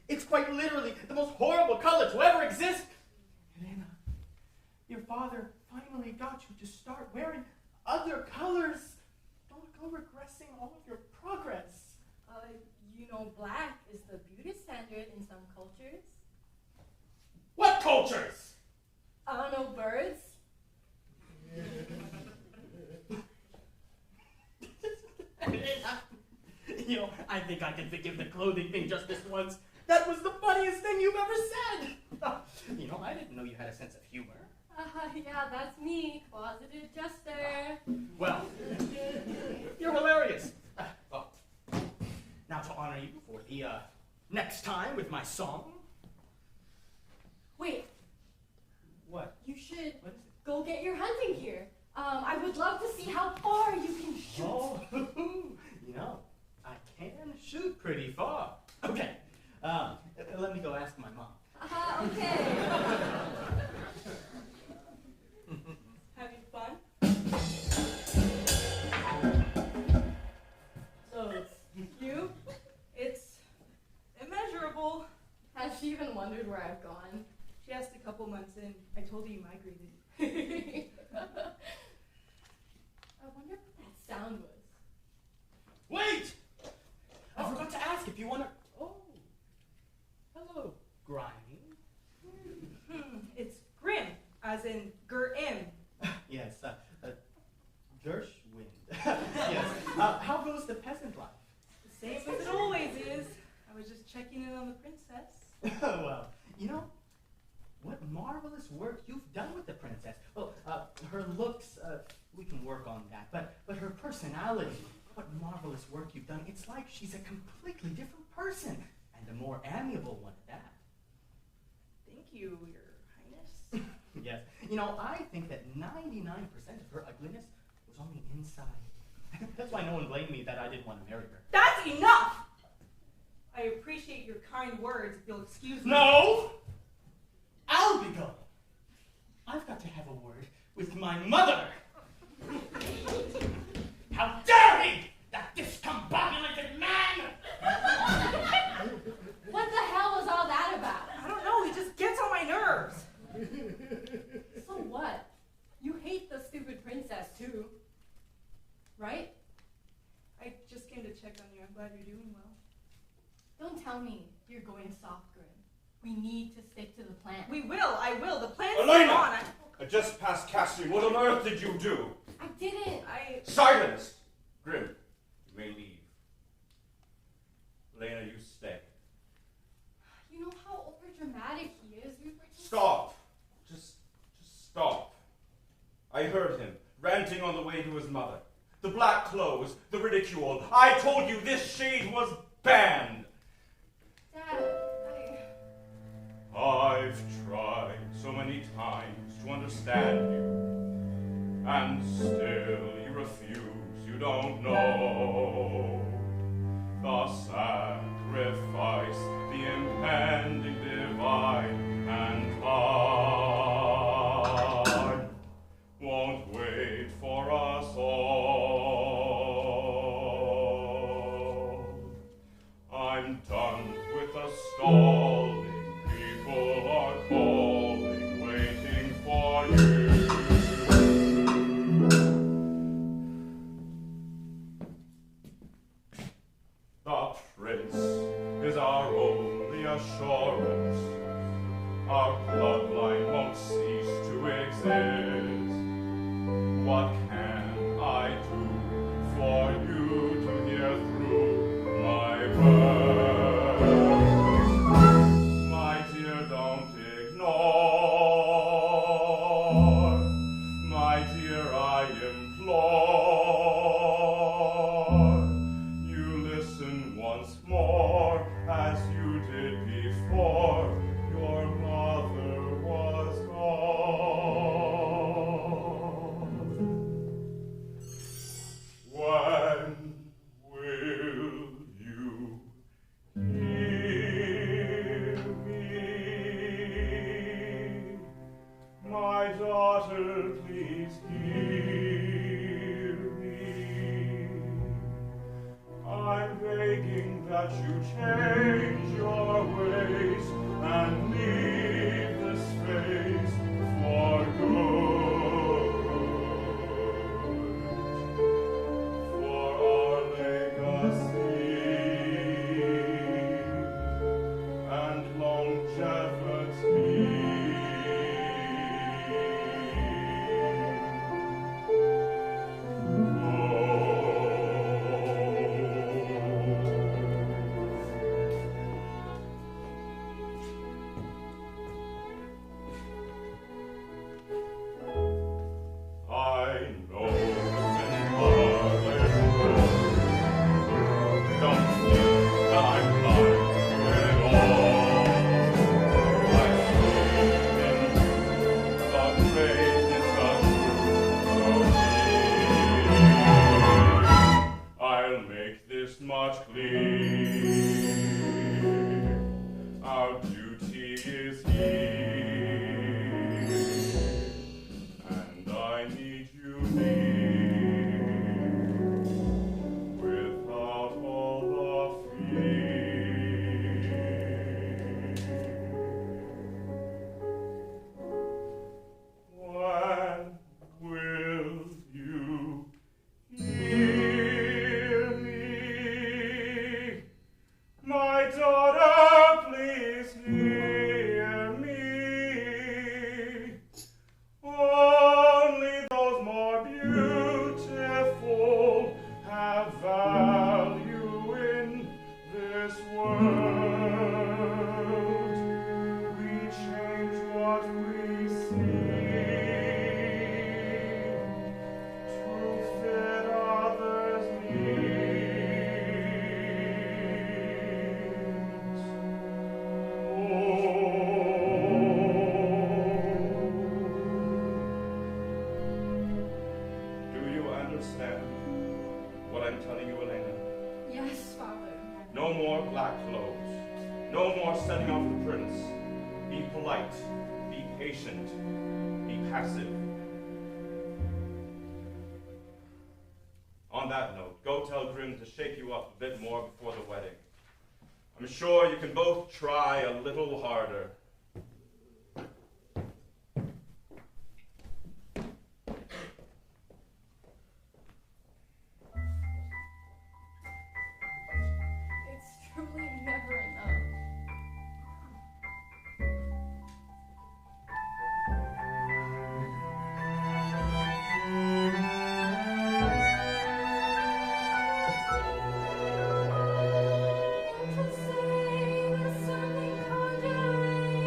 It's quite literally the most horrible color to ever exist. Helena, your father finally got you to start wearing other colors. Don't go regressing all of your progress. Black is the beauty standard in some cultures. What cultures? I don't know, birds. I think I can forgive the clothing thing just this once. That was the funniest thing you've ever said. I didn't know you had a sense of humor. Yeah, that's me, closeted jester. Well, you're hilarious. Now to honor you for the next time with my song. Wait. What? You should What is it? go get your hunting gear. I would love to see how far you can shoot. Oh, I can shoot pretty far. Okay, let me go ask my mom. Okay. Having fun? So it's you? It's immeasurable. Has she even wondered where I've gone? She asked a couple months in. I told her you migrated. I wonder what that sound was. Wait! I forgot to ask if you want to... Oh. Hello, Grimy. It's Grimm, as in Gur-im. Yes, Gershwind. Yes. How goes the peasant life? The same as it always is. I was just checking in on the princess. Well, what marvelous work you've done with the princess. Well, her looks, we can work on that, but her personality, what marvelous work you've done. It's like she's a completely different person, and a more amiable one at that. Thank you, Your Highness. Yes. I think that 99% of her ugliness was on the inside. That's why no one blamed me that I didn't want to marry her. That's enough! I appreciate your kind words, if you'll excuse me. No! I'll be going. I've got to have a word with my mother. How dare he, that discombobulated man! What the hell was all that about? I don't know, he just gets on my nerves. So what? You hate the stupid princess too, right? I just came to check on you. I'm glad you're doing well. Don't tell me you're going soft, Grimm. We need to stick to the plan. I will. The plan's Helena! on. I just passed casting. What on earth did you do? I didn't. Silence! Grimm, you may leave. Helena, you stay. You know how overdramatic he is. We were just... Stop! Just stop. I heard him, ranting on the way to his mother. The black clothes, the ridicule. I told you this shade was banned! Dad, I've tried so many times to understand you, and still you refuse, you don't know the sacrifice, the impending divide, and I won't wait for us all. assurance. Our bloodline won't cease to exist. What can I do for you to hear through my words? My dear, don't ignore. My dear, I implore. You listen once more as you did before. Your mother was gone. When will you hear me? My daughter, please hear me. I'm begging that you change your ways and leave this face for good. For our legacy and longevity. I know when others don't think I'm like it all. I see in the greatness of truth so deep. I'll make this much clear. Our duty is here, and I need you near, without all the fear. When will you hear me? My daughter, please hear me. Only those more beautiful have value in this world. We change what we see to fit others' needs. Do you understand what I'm telling you, Helena? Yes, Father. No more black clothes. No more sending off the prince. Be polite. Be patient. Be passive. On that note, go tell Grimm to shake you up a bit more before the wedding. I'm sure you can both try a little harder. It's truly never enough. You could say there's something conjuring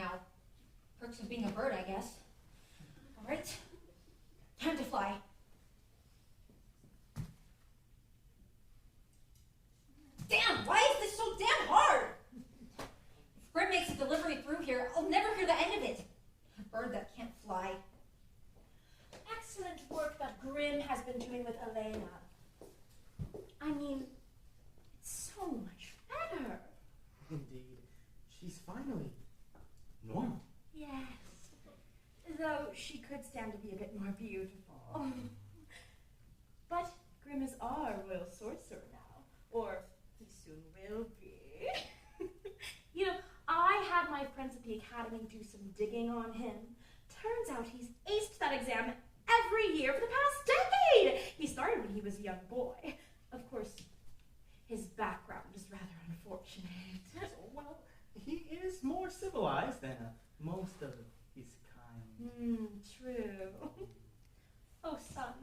now. Perks of being a bird, I guess. All right, time to fly. Damn, why is this so damn hard? If Grimm makes a delivery through here, I'll never hear the end of it. A bird that can't fly. Excellent work that Grimm has been doing with Helena. I mean, it's so much better. Indeed. She's finally normal. Yes. Though she could stand to be a bit more beautiful. But Grimm is our royal sorcerer now. Or he soon will be. You know, I had my friends at the academy do some digging on him. Turns out he's aced that exam every year for the past decade. He started when he was a young boy. Of course, his background is rather unfortunate. Well, he is more civilized than most of his kind. True. Oh, son,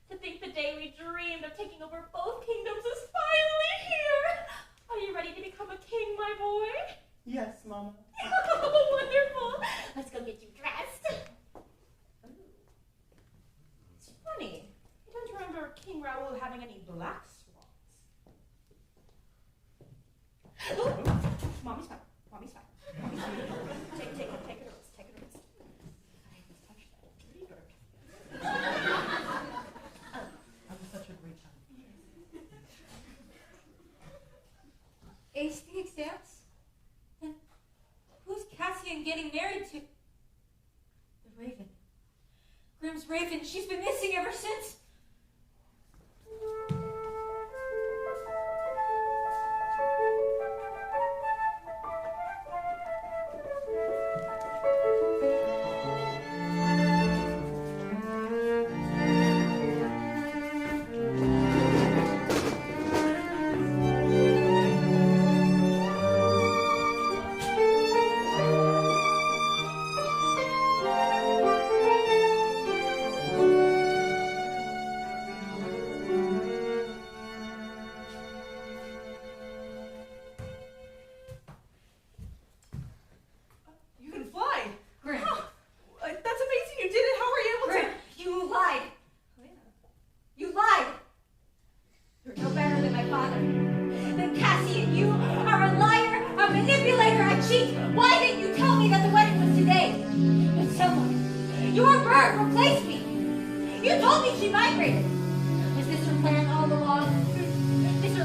to think the day we dreamed of taking over both kingdoms is finally here. Are you ready to become a king, my boy? Yes, Mama. Oh, wonderful. Let's go get you dressed. Ooh. It's funny. I don't remember King Raúl having any black swans. Oh, Mommy's fine. Mommy's fine. Mommy's fine. Take a rest. Take a rest. I just touched that dirty bird. I'm such a great child. Ace the exams? Then who's Cassian getting married to? The Raven. Grimm's Raven. She's been missing ever since.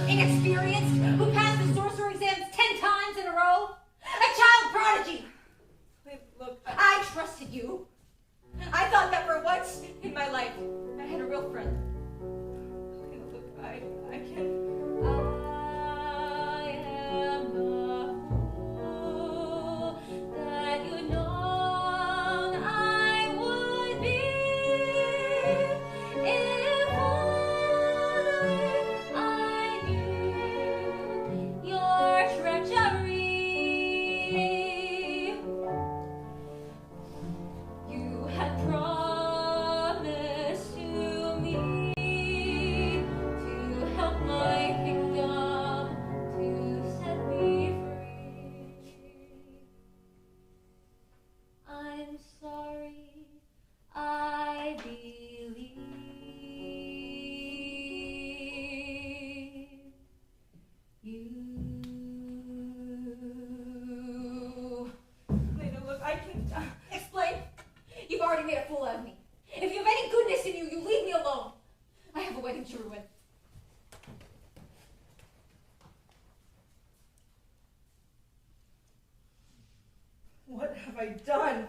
Inexperienced, who passed the sorcerer exams 10 times in a row? A child prodigy! Look, I trusted you. I thought that for once in my life, I had a real friend. look, I can't. I am the fool that you known I would be if only I knew your treachery. You had promised to me to help my kingdom, to set me free. I'm sorry, I believe you. Lena, look, I can. Explain. You've already made a fool out of me. If you have any goodness in you, you leave me alone. I have a wedding to ruin. What have I done?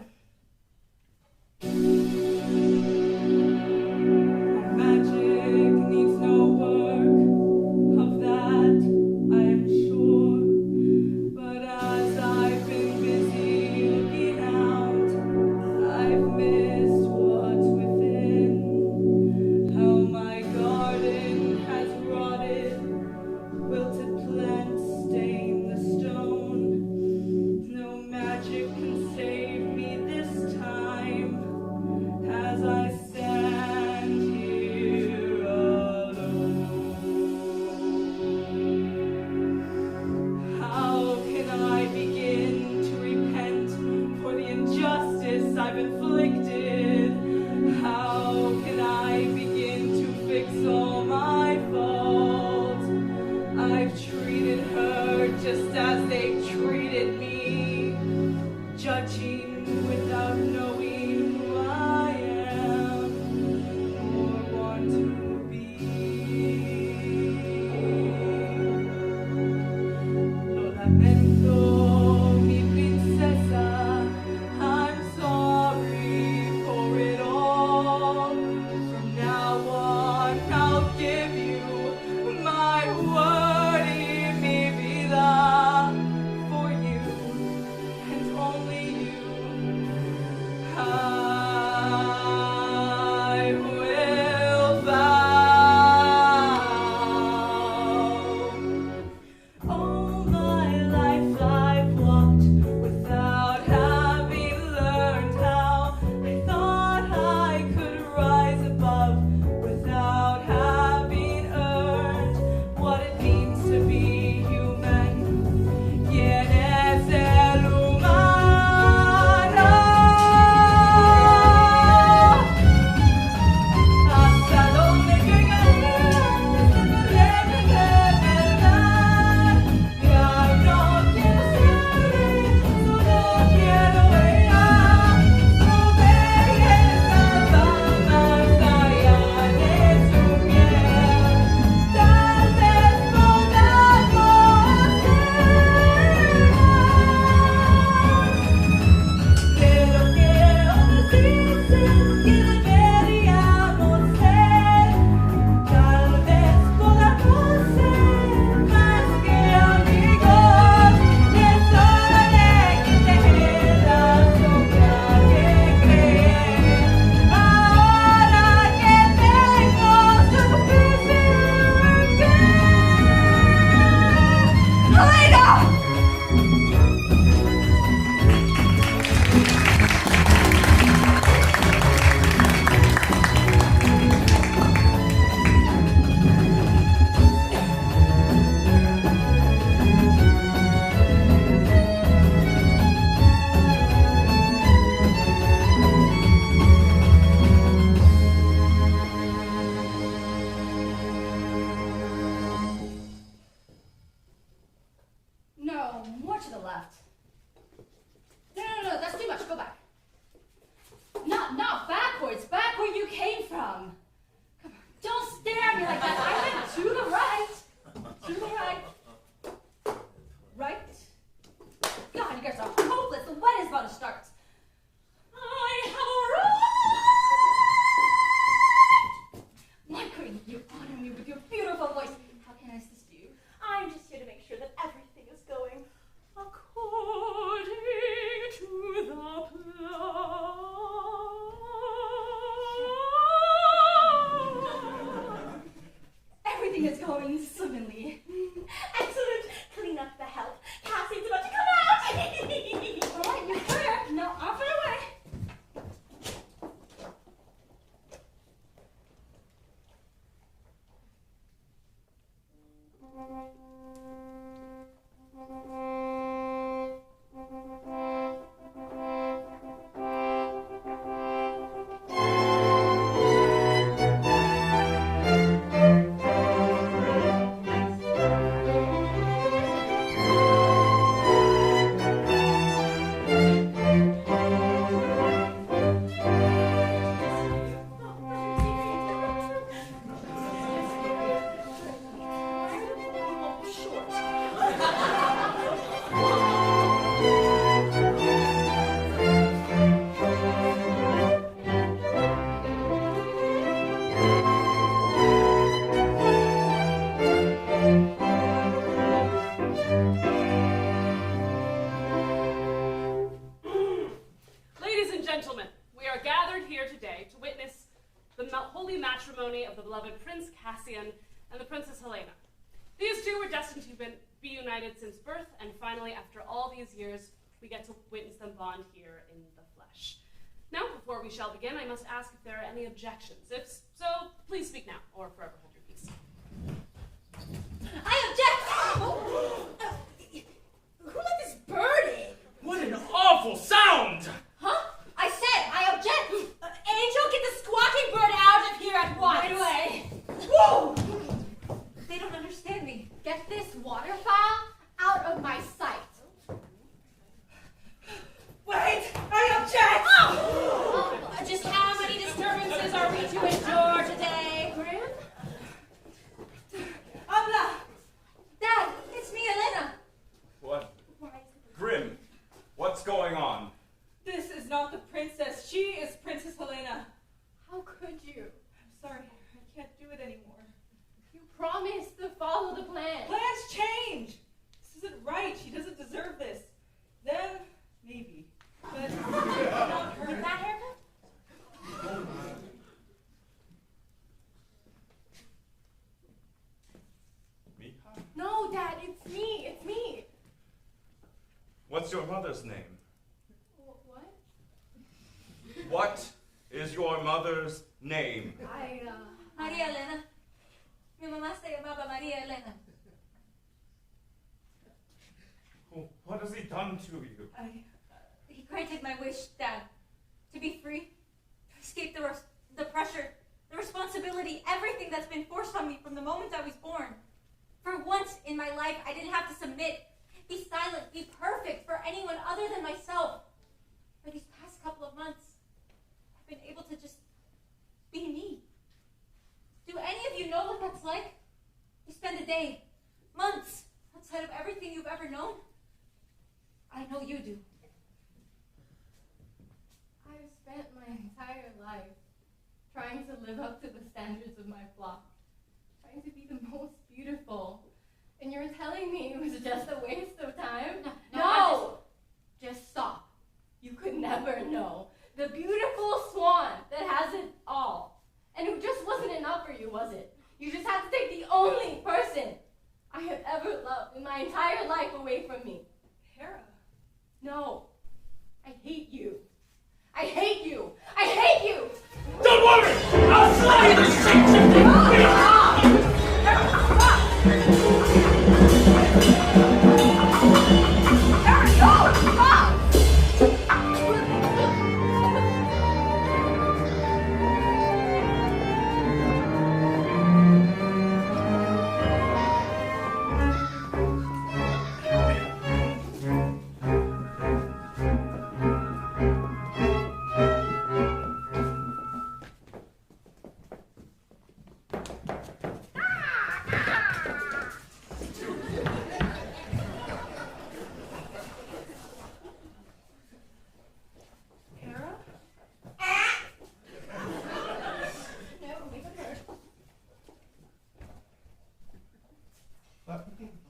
Magic needs no work, of that I am sure. But as I've been busy looking out, I've missed what's within. How my garden has rotted, wilted plants stain the stone. No magic can save me this watching without knowing who I am or want to be. Lo lamento, mi princesa, I'm sorry for it all. From now on, I'll give you my word y mi vida. For you and only you, I will vow. All my life I've walked without having learned how. I thought I could rise above without having earned what it means to be human. ¿Quién es el humano? Hasta dónde llegaría desde perderme de verdad. Ya no quiero ser, solo quiero ella. Su belleza va más allá de su piel. Tal vez podamos ser más de lo que otros dicen que deberíamos ser. Tal vez podamos ser más que amigos. Es hora de que dejes la sombra que creé. Ahora que tengo suficiente. ¡Helena! No, more to the left. No, that's too much. Go back. Not backwards. Back where you came from. Come on, don't stare at me like that. I went to the right. To the right. Right. God, you guys are hopeless. The wedding's about to start. I have arrived! My queen, you honor me with your beautiful voice. How can I assist you? I'm just here to make sure that everything is going according to the plan. Everything is going swimmingly. Excellent. Clean up the help. Cassie's about to come out. All right, you're clear. Now off and away. Ladies and gentlemen, we are gathered here today to witness the holy matrimony of the beloved Prince Cassian and the Princess Helena. These two were destined to be united since birth, and finally, after all these years, we get to witness them bond here in the flesh. Now, before we shall begin, I must ask if there are any objections. If so, please speak now, or forever hold your peace. I object! Who let this bird in? What an awful sound! Huh? I said I object! Angel, get the squawking bird out of here at once! Right away! Whoa! They don't understand me. Get this waterfowl out of my sight. Wait! not the princess. She is Princess Helena. How could you? I'm sorry, I can't do it anymore. You promised to follow the plan. Plans change. This isn't right. She doesn't deserve this. Then, maybe. But not her. With that haircut? Me? No, Dad, it's me. It's me. What's your mother's name? What? What is your mother's name? Maria Elena. Mi mamá se llamaba Maria Elena. What has he done to you? He granted my wish, Dad, to be free, to escape the pressure, the responsibility, everything that's been forced on me from the moment I was born. For once in my life, I didn't have to submit, be silent, be perfect for anyone other than myself. For these past couple of months, I've been able to just be me. Do any of you know what that's like? You spend a day, months, outside of everything you've ever known? I know you do. I've spent my entire life trying to live up to the standards of my flock, trying to be the most beautiful. And you're telling me it was just a waste of time? No! Just stop. You could never know. The beautiful Swan that has it all. And it just wasn't enough for you, was it? You just had to take the only person I have ever loved in my entire life away from me. Hera. No. I hate you. I hate you. I hate you! Don't worry! I'll slay the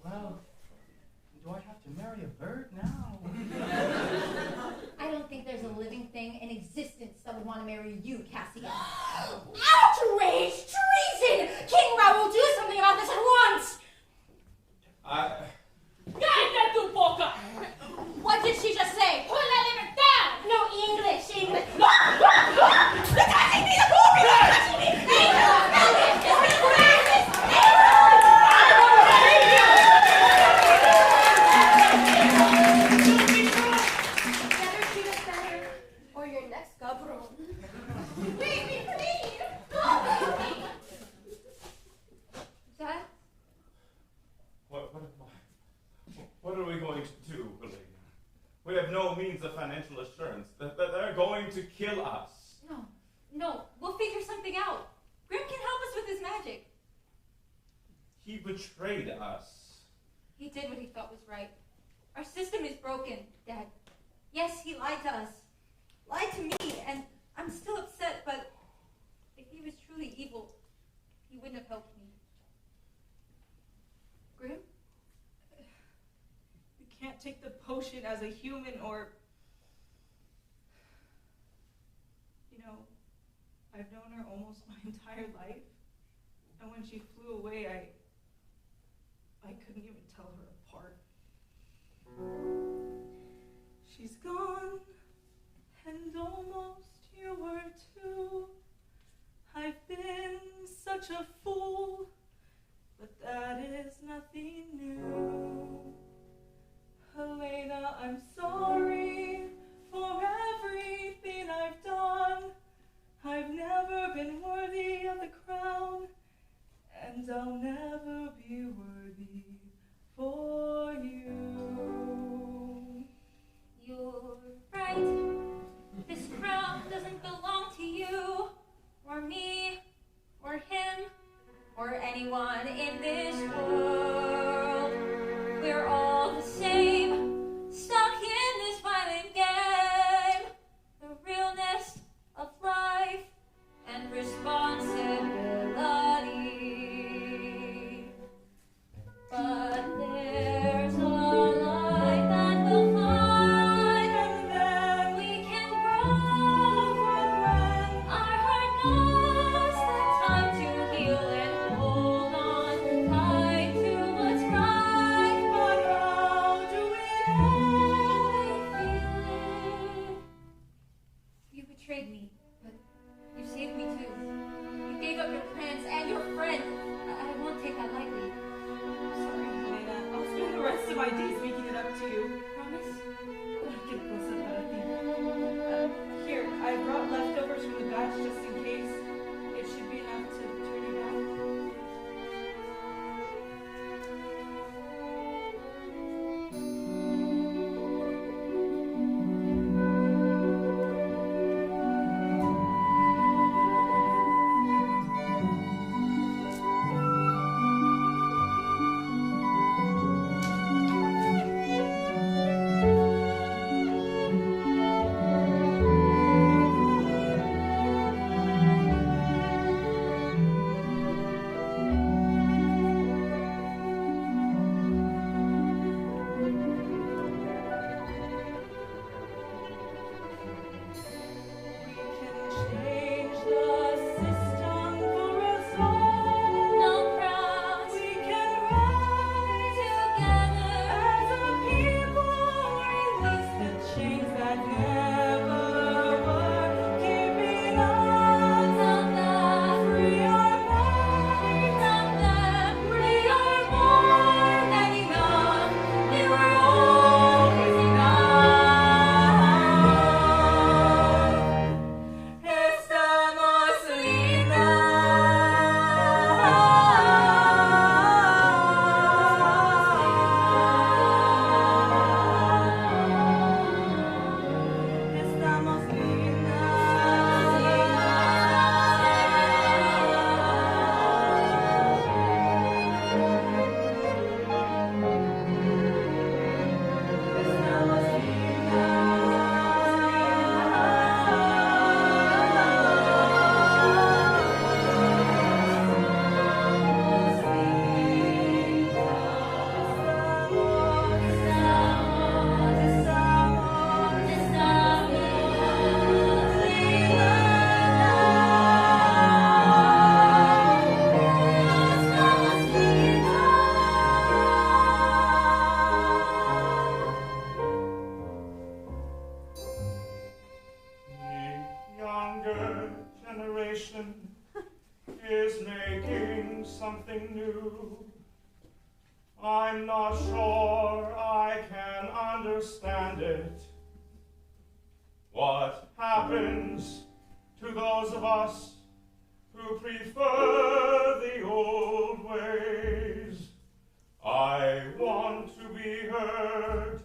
Well, do I have to marry a bird now? I don't think there's a living thing in existence that would want to marry you, Cassian. Outrage! Treason! King Raúl, do something about this at once! ¡Cállate tu boca! What did she just say? Put that libertad! No, English! ¡You're touching me! The booby! You're touching me! Better treat us better, or your next cabron. Leave me, please! Dad? What are we going to do, Helena? We have no means of financial assurance that they're going to kill us. No, we'll figure something out. Grimm can help us with his magic. He betrayed us. He did what he thought was right. Our system is broken, Dad. Yes, he lied to us. Lied to me, and I'm still upset, but if he was truly evil, he wouldn't have helped me. Grimm? You can't take the potion as a human or... You know, I've known her almost my entire life. And when she flew away, I couldn't even tell her apart. She's gone, and almost you were too. I've been such a fool, but that is nothing new. Helena, I'm sorry for everything I've done. I've never been worthy of the crown, and I'll never be worthy for you. You're right. This crown doesn't belong to you, or me, or him, or anyone in this world. We're all the same, stuck in this final betrayed me, but you saved me too. You gave up your prince and your friend. I won't take that lightly. I'm sorry. Helena, I'll spend the rest of my days making it up to you. Promise? Qué cosa para ti. Here, I brought leftovers from the batch just in case. It should be enough to turn you back. Is making something new. I'm not sure I can understand it. What happens to those of us who prefer the old ways? I want to be heard,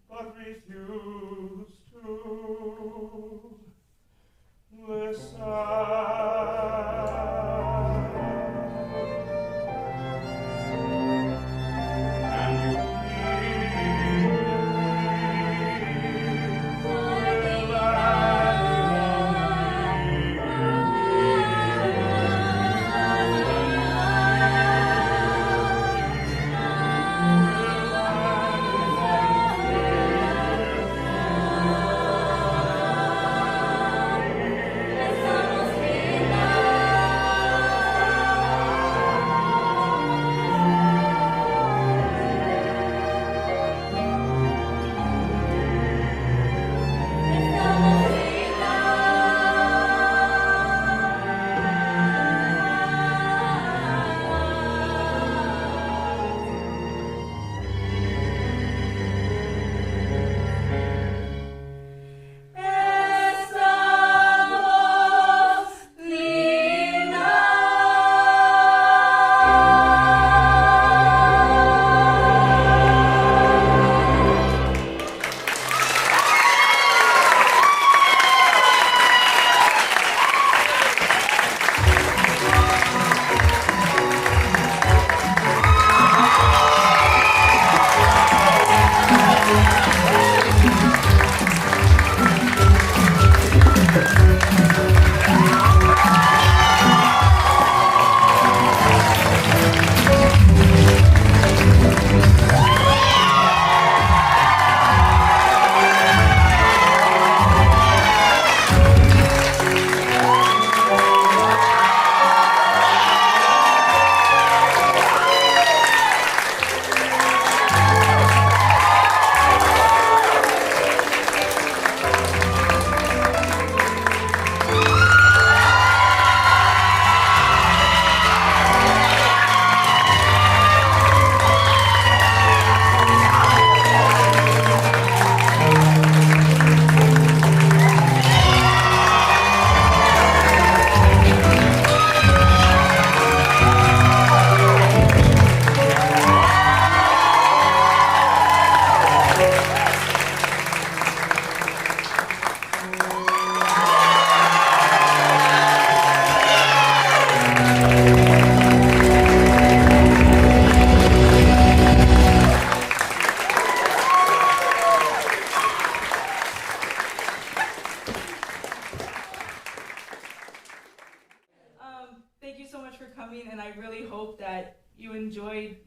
but refuse to listen.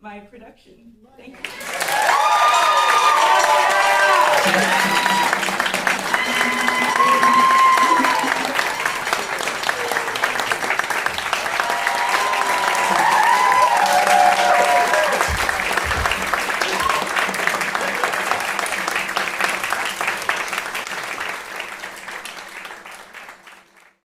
my production. Thank you.